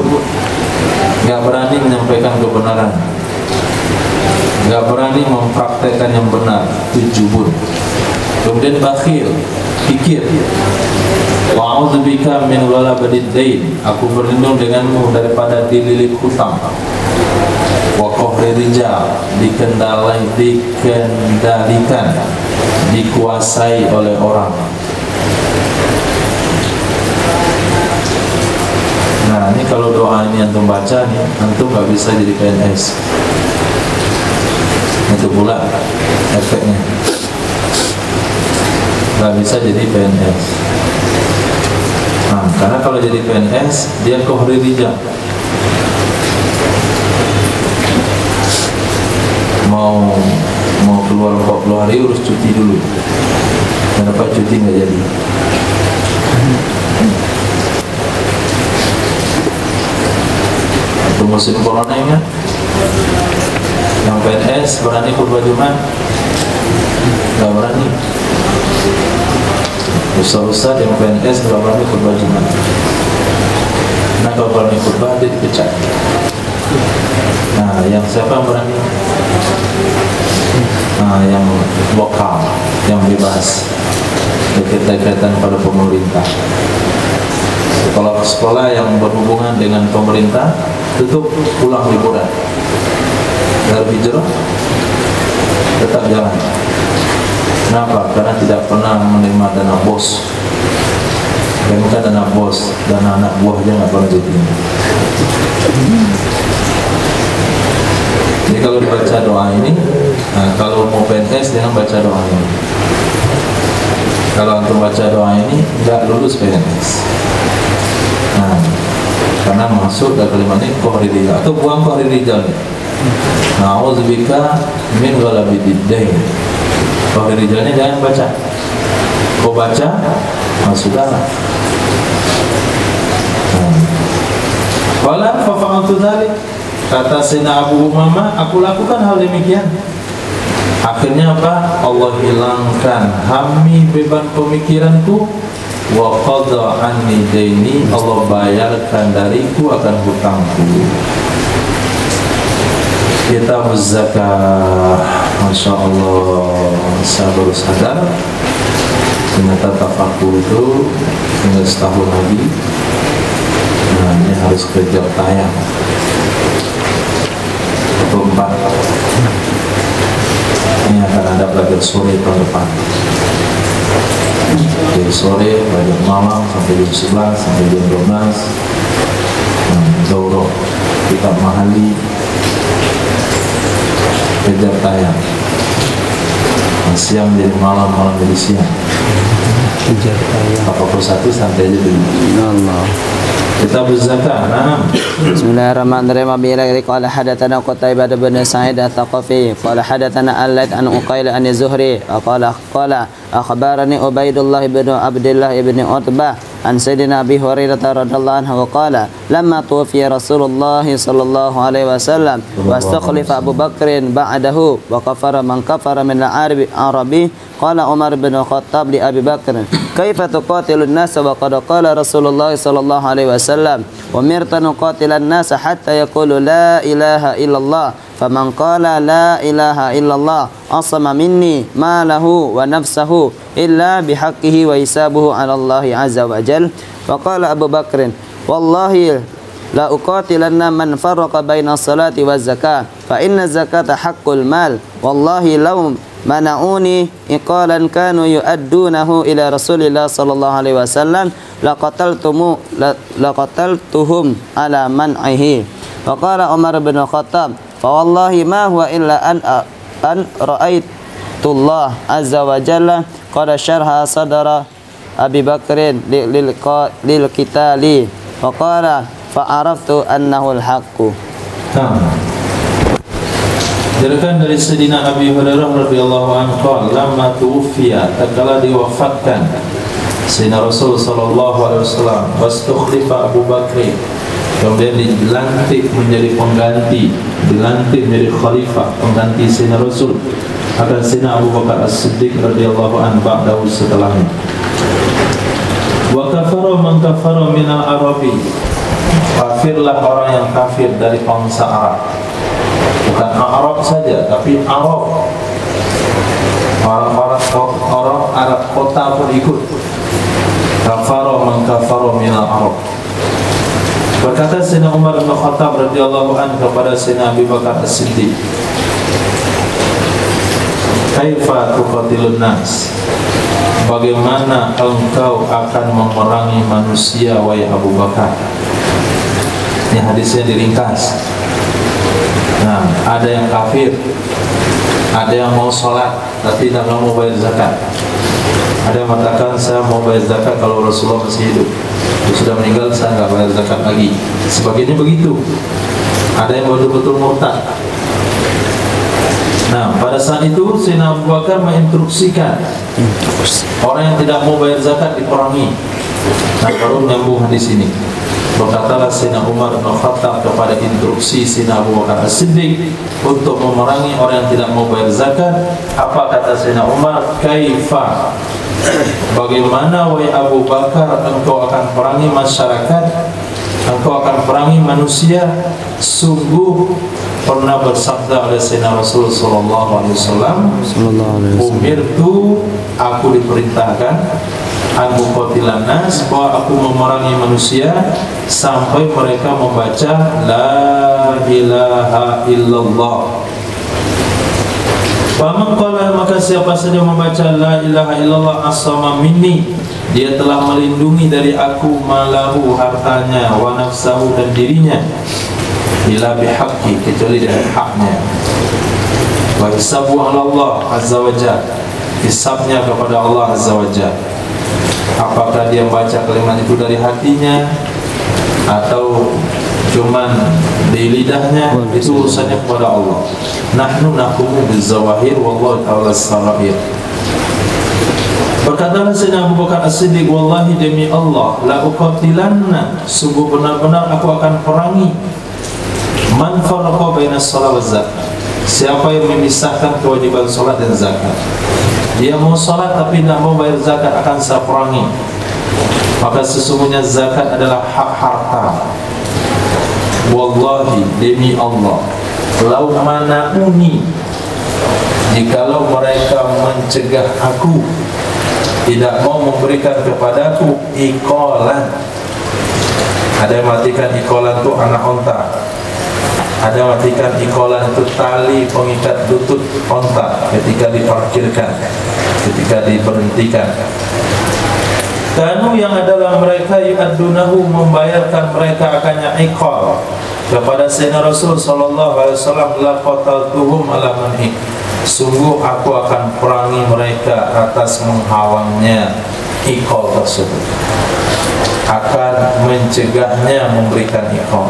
gak berani menyampaikan kebenaran, gak berani mempraktekkan yang benar, itu jubun. Kemudian bakhil, kikir. Wa'udzubika min ghalabadid dain. Aku berlindung denganmu daripada dililit hutang. Wa qahri rijal, dikendalikan, dikuasai oleh orang. Nah, ini kalau doa ini antum baca nih, antum gak bisa jadi PNS. Itu pula efeknya, gak bisa jadi PNS. Nah, karena kalau jadi PNS dia qahri rijal, mau keluar 40 hari urus cuti dulu, dan dapat cuti nggak jadi. Itu musim corona ya, yang PNS berani khutbah Jumat, nggak berani. Ustaz-ustaz yang PNS nggak berani khutbah Jumat. Nah, kalau berani khutbah dia dipecat. Nah, yang siapa yang berani? Nah, yang lokal, yang bebas, dekret-dekretan pada pemerintah. Kalau sekolah yang berhubungan dengan pemerintah tutup, pulang liburan. Dari hijrah tetap jalan. Kenapa? Karena tidak pernah menerima dana bos. Dan bukan dana bos, dana anak buahnya nggak pernah diterima. Jadi kalau dibaca doa ini, nah, kalau mau PNS jangan baca doa ini. Kalau untuk baca doa ini nggak lulus PNS. Nah, karena masuk dari kalimat ini qahri rijal, atau buang qahri rijal. Na'udzubika min ghalabidid dain. Qahri rijalnya jangan baca. Kau baca, masuklah. Qala fa fa'altu dzalik. Kata Sayyidina Abu Umamah, aku lakukan hal demikian. Akhirnya apa? Allah hilangkan hammi, beban pemikiranku, wa qadha anni daini, Allah bayarkan dariku akan hutangku. Kitab zakah, Masya Allah, saya baru sadar ternyata tafakur itu tinggal setahun lagi. Nah, ini harus kejar tayang keempat. Ini akan ada belajar sore tahun depan. Dari sore, belajar malam sampai jam 11 sampai jam 12. Daurah kitab mahali, kejar tayang. Siang jadi malam, malam jadi siang. Kejar tayang. 41 sampai aja dulu. Allah. Kitab zakah. Nah. Bismillahirrahmanirrahim. Billahi qala hadatsana Qutaibah bin Sa'id At-Thaqafi qala hadatsana Al-Laits an Uqail an Zuhri qala akhbarani Ubaidullah bin Abdullah bin Utbah عن سيدنا أبي هريرة رضي الله عنه وقال لما توفي رسول الله صلى الله عليه وسلم واستخلف أبو بكر بعده وكفر من كفر من العربي قال عمر بن الخطاب لأبي بكر كيف تقاتل الناس وقد قال رسول الله صلى الله عليه وسلم أمرت أن أقاتل الناس حتى يقولوا لا إله إلا الله فمن قال لا إله إلا الله عصم مني ماله ونفسه إلا بحقه وحسابه على الله عز وجل. وقال أبو بكر والله لا أقاتلن من فرق بين الصلاة والزكاة فإن الزكاة حق المال والله لو منعوني إقالا كانوا يؤدونه إلى رسول الله صلى الله عليه وسلم لقتلتهم على منعه. وقال عمر بن الخطاب فوالله ما هو إلا أن رأيت الله عز وجل قد شرح صدر أبي بكر للقتال وقال فعرفت أنه الحق. Dirikan dari Sayyidina Abi Hurairah radhiyallahu anhu lama tuwfiya tatkala diwafatkan Sayyidina Rasul sallallahu alaihi wasallam wastukhlifa Abu Bakr, kemudian dilantik menjadi pengganti, dilantik menjadi khalifah pengganti Sayyidina Rasul akan Sayyidina Abu Bakar As-Siddiq radhiyallahu anhu ba'dahu setelahnya. Wa kafara man kafara minal arabi, kafirlah orang yang kafir dari bangsa Arab. Bukan Arab saja, tapi Arab, orang Arab kota pun ikut. Kafara man kafara minal Arab. Berkata Sayyidina Umar bin Khattab radhiyallahu anhu kepada Sayyidina Abu Bakar As-Siddiq, kaifa tuqatilun nas, bagaimana engkau akan memerangi manusia wahai Abu Bakar? Ini hadisnya diringkas. Nah, ada yang kafir, ada yang mau sholat tapi tidak mau bayar zakat. Ada yang mengatakan saya mau bayar zakat kalau Rasulullah masih hidup, sudah meninggal saya nggak bayar zakat lagi. Sebagainya begitu. Ada yang betul-betul murtad. Nah, pada saat itu Sayyidina Abu Bakar menginstruksikan orang yang tidak mau bayar zakat diperangi. Nah, baru menyambung hadis ini. Berkatalah Sayyidina Umar bin Khattab kepada instruksi Sayyidina Abu Bakar As-Siddiq untuk memerangi orang yang tidak mau bayar zakat. Apa kata Sayyidina Umar? Kaifa, bagaimana wahai Abu Bakar engkau akan perangi masyarakat, engkau akan perangi manusia? Sungguh pernah bersabda oleh Sayyidina Rasul sallallahu alaihi wasallam, umirtu, aku diperintahkan, aku qatilan nas, bahwa aku memerangi manusia sampai mereka membaca la ilaha illallah. Faman qala, maka siapa saja membaca la ilaha illallah asama minni, dia telah melindungi dari aku malahu, hartanya, wa nafsahu, dan dirinya, ila bihaqqi, kecuali dengan haknya, wa hisabu ala Allah azza wa jalla, hisabnya kepada Allah azza wa jalla. Apakah dia baca kalimat itu dari hatinya atau cuman di lidahnya, itu urusannya kepada Allah. Nahnu nahkumu bizawahir wallahu ta'ala as-sarair. Berkatalah Sayyidina Abu Bakar As-Siddiq, wallahi demi Allah, la uqatilanna, sungguh benar-benar aku akan perangi, man farqa baina shalah wa zakat, siapa yang memisahkan kewajiban salat dan zakat. Dia mau salat tapi tidak mau bayar zakat, akan saya perangi. Maka sesungguhnya zakat adalah hak harta. Wallahi demi Allah, lau mana'uni, jikalau mereka mencegah aku, tidak mau memberikan kepadaku ikolan. Ada yang matikan ikolan itu anak onta, ada yang matikan ikolan itu tali pengikat lutut onta ketika diparkirkan, ketika diberhentikan. Kanu, yang adalah mereka yu'addunahu, membayarkan mereka akannya iqal kepada Sayyidina Rasul sallallahu alaihi wasallam, la qataltuhum ala manhi, sungguh aku akan perangi mereka atas menghalangnya iqal tersebut, akan mencegahnya memberikan iqal.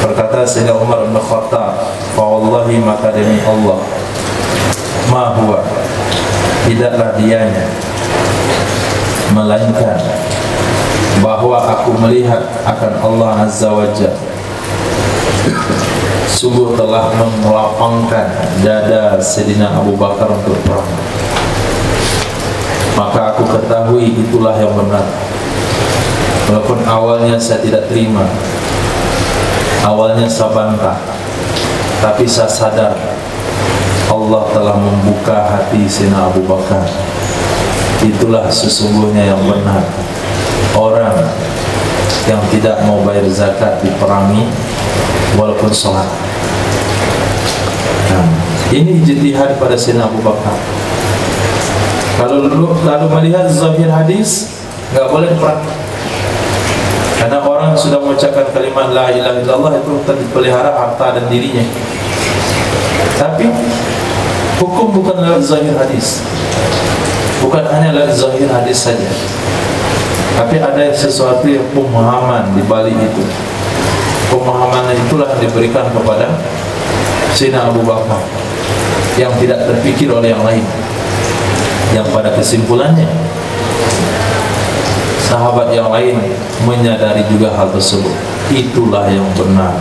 Berkata Sayyidina Umar bin Khattab, fa wallahi, maka demi Allah, ma huwa, tidaklah dianya, melainkan bahwa aku melihat akan Allah Azza wa Jalla sungguh telah melapangkan dada Sayyidina Abu Bakar untuk perang. Maka aku ketahui itulah yang benar. Walaupun awalnya saya tidak terima, awalnya saya bantah, tapi saya sadar Allah telah membuka hati Sayyidina Abu Bakar. Itulah sesungguhnya yang benar. Orang yang tidak mau bayar zakat diperangi walaupun sholat. Nah, ini ijtihad pada Sayyidina Abu Bakar. Kalau melihat zahir hadis, nggak boleh diperangi. Karena orang sudah mengucapkan kalimat la ilaha illallah itu terpelihara harta dan dirinya. Tapi hukum bukan lewat zahir hadis, bukan hanya lewat zahir hadis saja, tapi ada sesuatu yang pemahaman di balik itu. Pemahaman itulah diberikan kepada Sayyidina Abu Bakar yang tidak terpikir oleh yang lain, yang pada kesimpulannya sahabat yang lain menyadari juga hal tersebut. Itulah yang benar.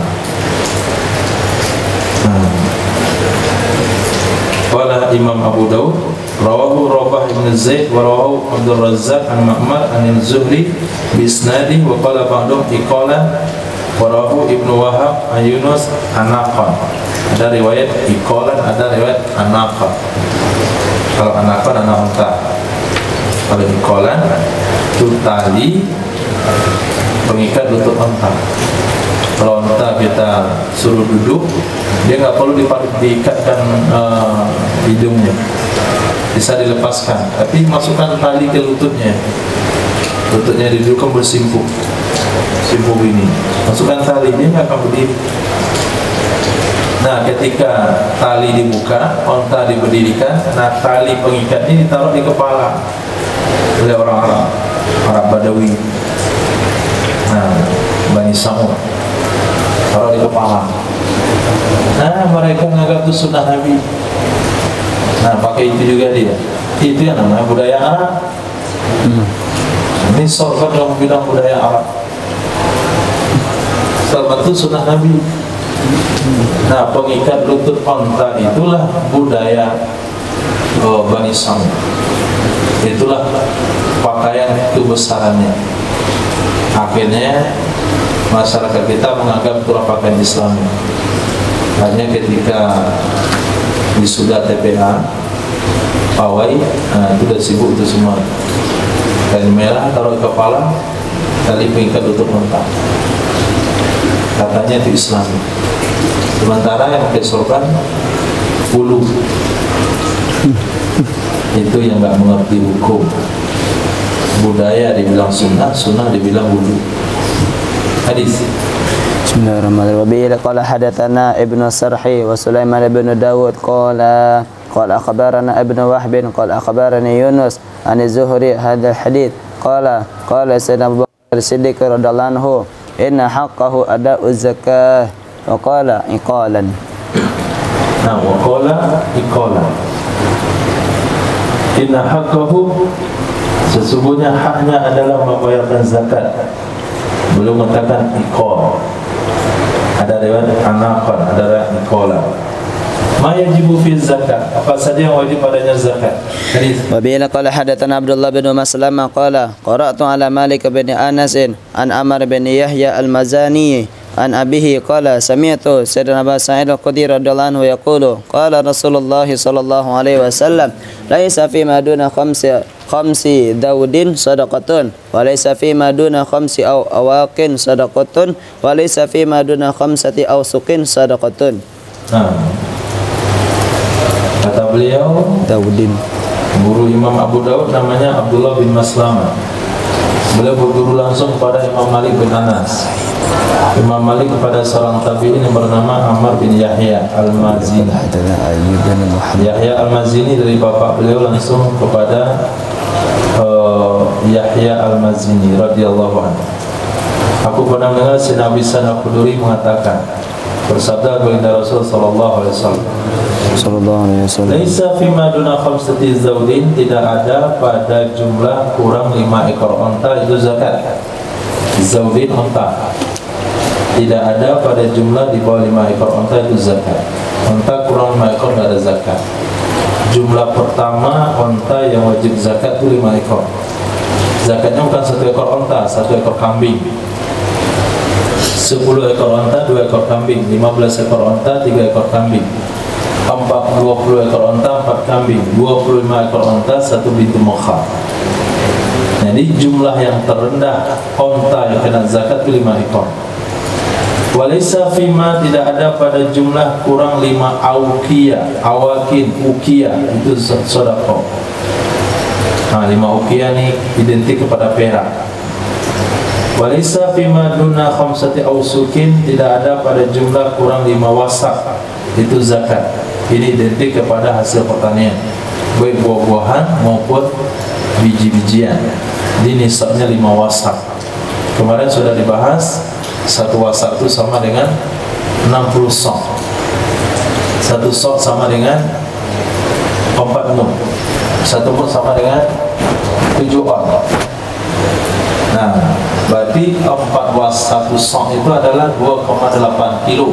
Qala Imam Abu Daud rawahu Rabah ibn Zaid wa rawahu Abdul Razzaq an Ma'mar an Zuhri bi isnadi wa qala ba'dhum iqala wa rawahu Ibnu Wahab an Yunus anaqan. Ada riwayat iqalan, ada riwayat anaqan. Kalau anaqan anak unta, kalau iqalan itu tali pengikat lutut unta. Kalau unta kita suruh duduk, dia nggak perlu diikatkan hidungnya, bisa dilepaskan, tapi masukkan tali ke lututnya. Lututnya didudukkan bersimpuk, simpuk ini, masukkan tali, dia nggak akan berdiri. Nah, ketika tali dibuka, unta diberdirikan, nah tali pengikat ini ditaruh di kepala oleh orang-orang Arab Badawi. Nah, Bani Samud taruh di kepala. Nah, mereka menganggap itu sunnah Nabi. Nah, pakai itu juga dia. Itu yang namanya budaya Arab. Ini sorban dalam bidang budaya Arab. Sorban itu sunnah Nabi. Nah, pengikat lutut unta itulah budaya Bani Samud. Itulah pakaian kebesarannya. Akhirnya masyarakat kita menganggap itulah pakaian Islam. Hanya ketika wisuda TPA, pawai, nah, itu udah sibuk itu semua. Kain merah taruh di kepala, tali pengikat lutut unta. Katanya itu Islam. Sementara yang pakai sorban bulu itu yang nggak mengerti hukum. Budaya dibilang sunnah, sunnah dibilang bulu. Hadis. Bismillahirrahmanirrahim. Qala hadatsana Ibnu Sarhi wa Sulaiman ibn Dawud qala akhbarana Ibnu Wahb qala akhbarani Yunus an Zuhri hadzal hadits qala Sayyidina Abu Bakar Siddiq radhiyallahu anhu inna haqqahu ada'u zakah wa qala iqalan. Nah, wa qala iqalan. Inna haqqahu, sesungguhnya haknya adalah membayarkan zakat. Belum mengatakan iqal. Ada riwayat anaqan, ada riwayat iqalan. Ma yajibu fi zakat, apa saja yang wajib padanya zakat. Hadis. Wa bihi qala hadatsana Abdullah bin Maslamah qala qara'tu ala Malik bin Anas an Amr bin Yahya al-Mazani an abihi qala sami'tu Sayyidina Abu Sa'id al-Khudri radhiyallahu anhu yaqulu qala Rasulullah sallallahu alaihi wasallam laisa fi ma duna khamsi daudin sadaqatun wa laisa fi ma duna khamsi awaqin sadaqatun wa laisa fi ma duna khamsati awsuqin sadaqatun. Nah, kata beliau Daudin, guru Imam Abu Daud namanya Abdullah bin Maslamah. Beliau berguru langsung kepada Imam Malik bin Anas. Imam Malik kepada seorang tabi'in yang bernama Amr bin Yahya al-Mazini. Yahya al-Mazini dari bapak beliau langsung kepada Yahya al-Mazini radhiyallahu anhu. Aku pernah dengar Sayyidina Abi Sa'id al-Khudri mengatakan, bersabda baginda Rasul sallallahu alaihi wasallam, sallallahu alaihi wasallam. Laisa fima duna khamsati zawdin, tidak ada pada jumlah kurang 5 ekor unta itu zakat. Zawdin unta. Tidak ada pada jumlah di bawah 5 ekor unta itu zakat. Unta kurang 5 ekor tidak ada zakat. Jumlah pertama unta yang wajib zakat itu 5 ekor. Zakatnya bukan 1 ekor unta, 1 ekor kambing. 10 ekor unta, 2 ekor kambing. 15 ekor unta, 3 ekor kambing. 20 ekor unta, 4 kambing. 25 ekor unta, 1 bintu mokhar. Jadi jumlah yang terendah unta yang kena zakat itu 5 ekor. Walaysa fima, tidak ada pada jumlah kurang 5 auqiyah, awakin, uqiyah, itu sedekah. Nah, 5 uqiyah ini identik kepada perak. Walaysa fima duna khamsati ausukin, tidak ada pada jumlah kurang 5 wasak, itu zakat. Ini identik kepada hasil pertanian, baik buah-buahan maupun biji-bijian. Ini nisabnya 5 wasak. Kemarin sudah dibahas, 1 wasak itu sama dengan 60 sok. 1 sok sama dengan 4 mud. 1 mud sama dengan 7 on. Nah, berarti 4 wasak 1 sok itu adalah 2,8 kilo.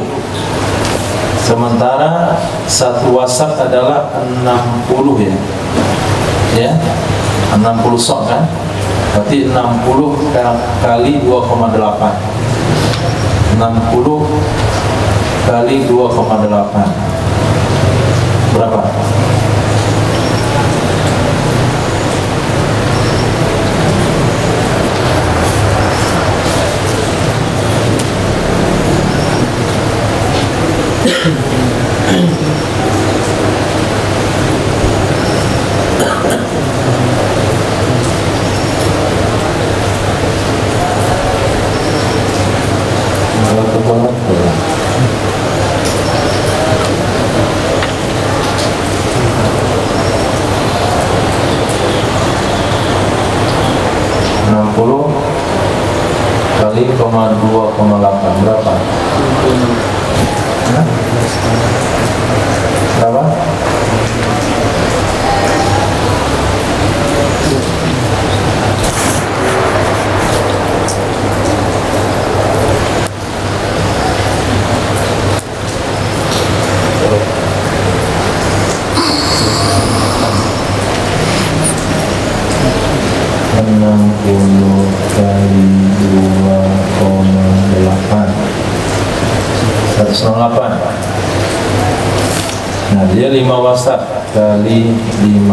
Sementara 1 wasak adalah 60 ya. Ya. 60 sok kan? Berarti 60 kali 2,8. 60 kali 2,8 berapa? Kali 2,8 berapa? Hah? Berapa? Nah, dia 5 wasak kali 5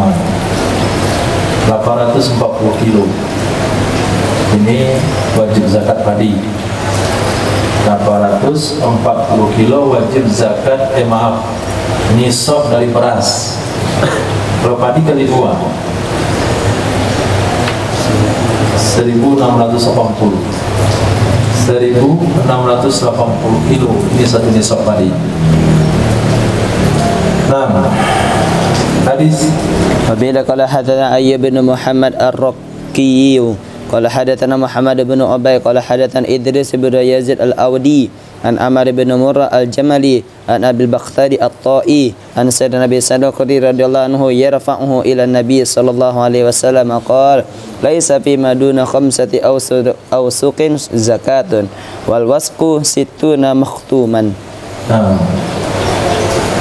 840 kilo. Ini wajib zakat padi. 840 kilo wajib zakat, maaf, nisab dari beras. Kalau padi kali 2 1680 kilo. Ini satu nisab padi. Nah, hadis Wabila qala hadatsana Ayyub bin Muhammad Ar-Raqi qala hadatsana Muhammad bin Ubay qala hadatsana Idris bin Yazid Al-Awdi an Amr bin Murrah Al-Jamali an Abil Bakhtari At-Ta'i an Sayyidina Nabi Sadaqri radhiyallahu anhu yarfa'uhu ila Nabi sallallahu alaihi wasallam qala laisa fi maduna khamsati awsuqin zakatun wal wasqu sittuna makhtuman.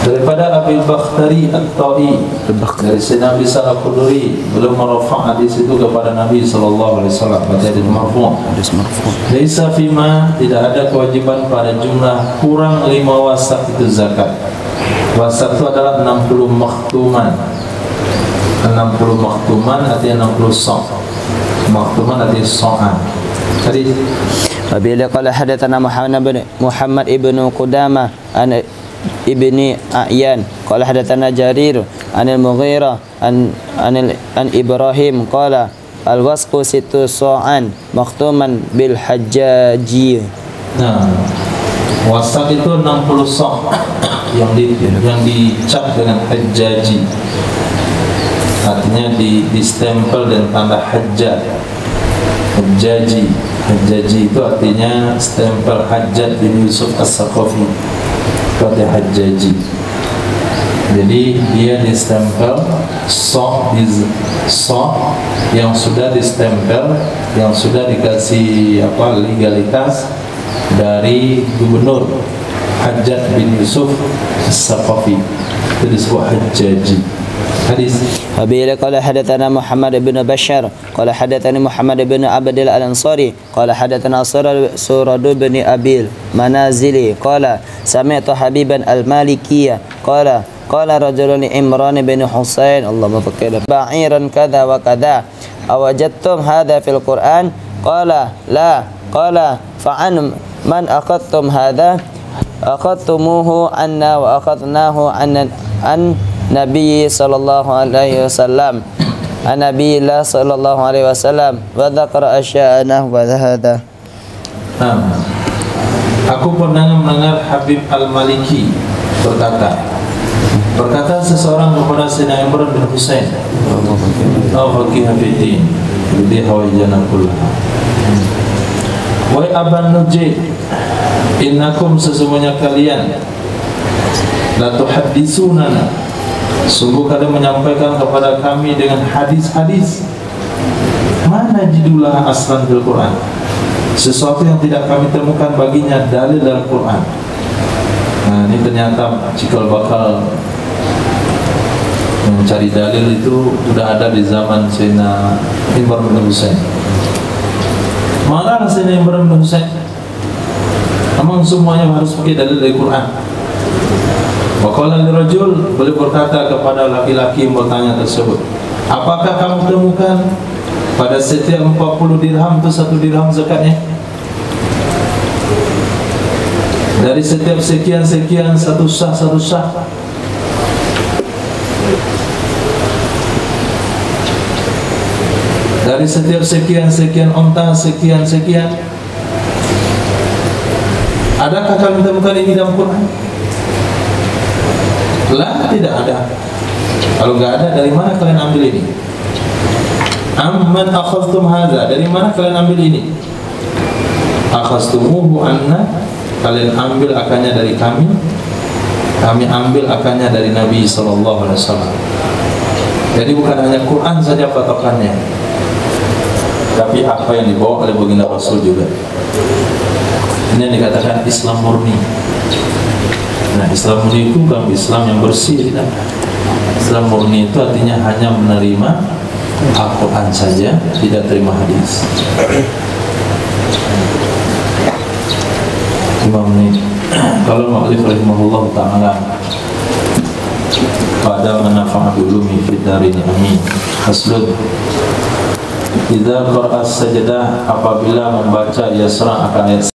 Daripada Abil Bakhtari At-Ta'i dari Sayyidina Nabi Al-Khudri, beliau merafa' hadis itu kepada Nabi sallallahu alaihi wasallam, hadis marfu'. Laisa fima, tidak ada kewajiban pada jumlah kurang 5 wasak itu zakat. Wasak itu adalah 60 makhtuman. 60 makhtuman artinya 60 sok. Makhtuman artinya so'an. Tadi Wabila qala hadatsana Muhammad ibnu Qudamah an Ibni A'yan qala hadatsana Jarir anil Mughirah an Ibrahim qala al-wasqu situ sa'an makhtuman bil hajjaji. Nah, wasak itu 60 sok yang dicap dengan hajjaji. Artinya di stempel dan tanda hajjat. Hajjaji. Hajjaji itu artinya stempel Hajjat bin Yusuf As-Saqafi. Kata Hajjaji. Jadi dia distempel sok yang sudah distempel, yang sudah dikasih legalitas dari gubernur Hajjaj bin Yusuf As-Saqafi. Itu disebut Hajjaji. Hadis. Habila qala hadatsana Muhammad bin Bashar qala hadatsani Muhammad bin Abdul Al-Ansari qala hadatsana Surad bin Abil Manazili qala sami'tu Habiban Al-Malikiyah qala rajulun Imran bin Husain Allahumma fakir ba'iran kadza wa kadza awajadtum hadha fil Qur'an qala la qala fa'an man akhadtum hadha akhadtumuhu anna wa akhadnahu an Nabi sallallahu alaihi wasallam an Nabiillah sallallahu alaihi wasallam wa dzakara asya'ana wa hadha. Aku pernah mendengar Habib Al-Maliki berkata seseorang kepada Sayyidina Imran bin Husain, faqih fiddin, dia hawaijana kullah. Wahai Aban Nujaid, innakum sesungguhnya kalian la tuhadditsunana, sungguh kalian menyampaikan kepada kami dengan hadis-hadis. Mana jidulah aslan fil Quran, sesuatu yang tidak kami temukan baginya dalil dalam Quran. Nah, ini ternyata cikal bakal mencari dalil itu sudah ada di zaman Sayyidina Imran bin Husain. Mana Sayyidina Imran bin Husain? Memang semuanya harus pakai dalil dari Quran. Waqala lirajul, beliau berkata kepada laki-laki yang bertanya tersebut, apakah kamu temukan pada setiap 40 dirham itu 1 dirham zakatnya? Dari setiap sekian-sekian 1 sah. Dari setiap sekian-sekian onta, sekian-sekian. Adakah kami temukan ini dalam Quran? Lah, tidak ada. Kalau enggak ada, dari mana kalian ambil ini? Amman akhadtum hadza, dari mana kalian ambil ini? Akhadtumuhu anna, kalian ambil akannya dari kami. Kami ambil akannya dari Nabi sallallahu alaihi wasallam. Jadi bukan hanya Quran saja patokannya, tapi apa yang dibawa oleh baginda Rasul juga. Ini yang dikatakan Islam murni. Nah, Islam murni itu bukan Islam yang bersih, tidak. Islam murni itu artinya hanya menerima Al-Quran saja, tidak terima hadis. Imam ini, kalau mu'allif rahimahullah ta'ala pada manafa'ah ulumi fid darini amin. Haslun, idza qara'a sajdah, apabila membaca yasra akan ayat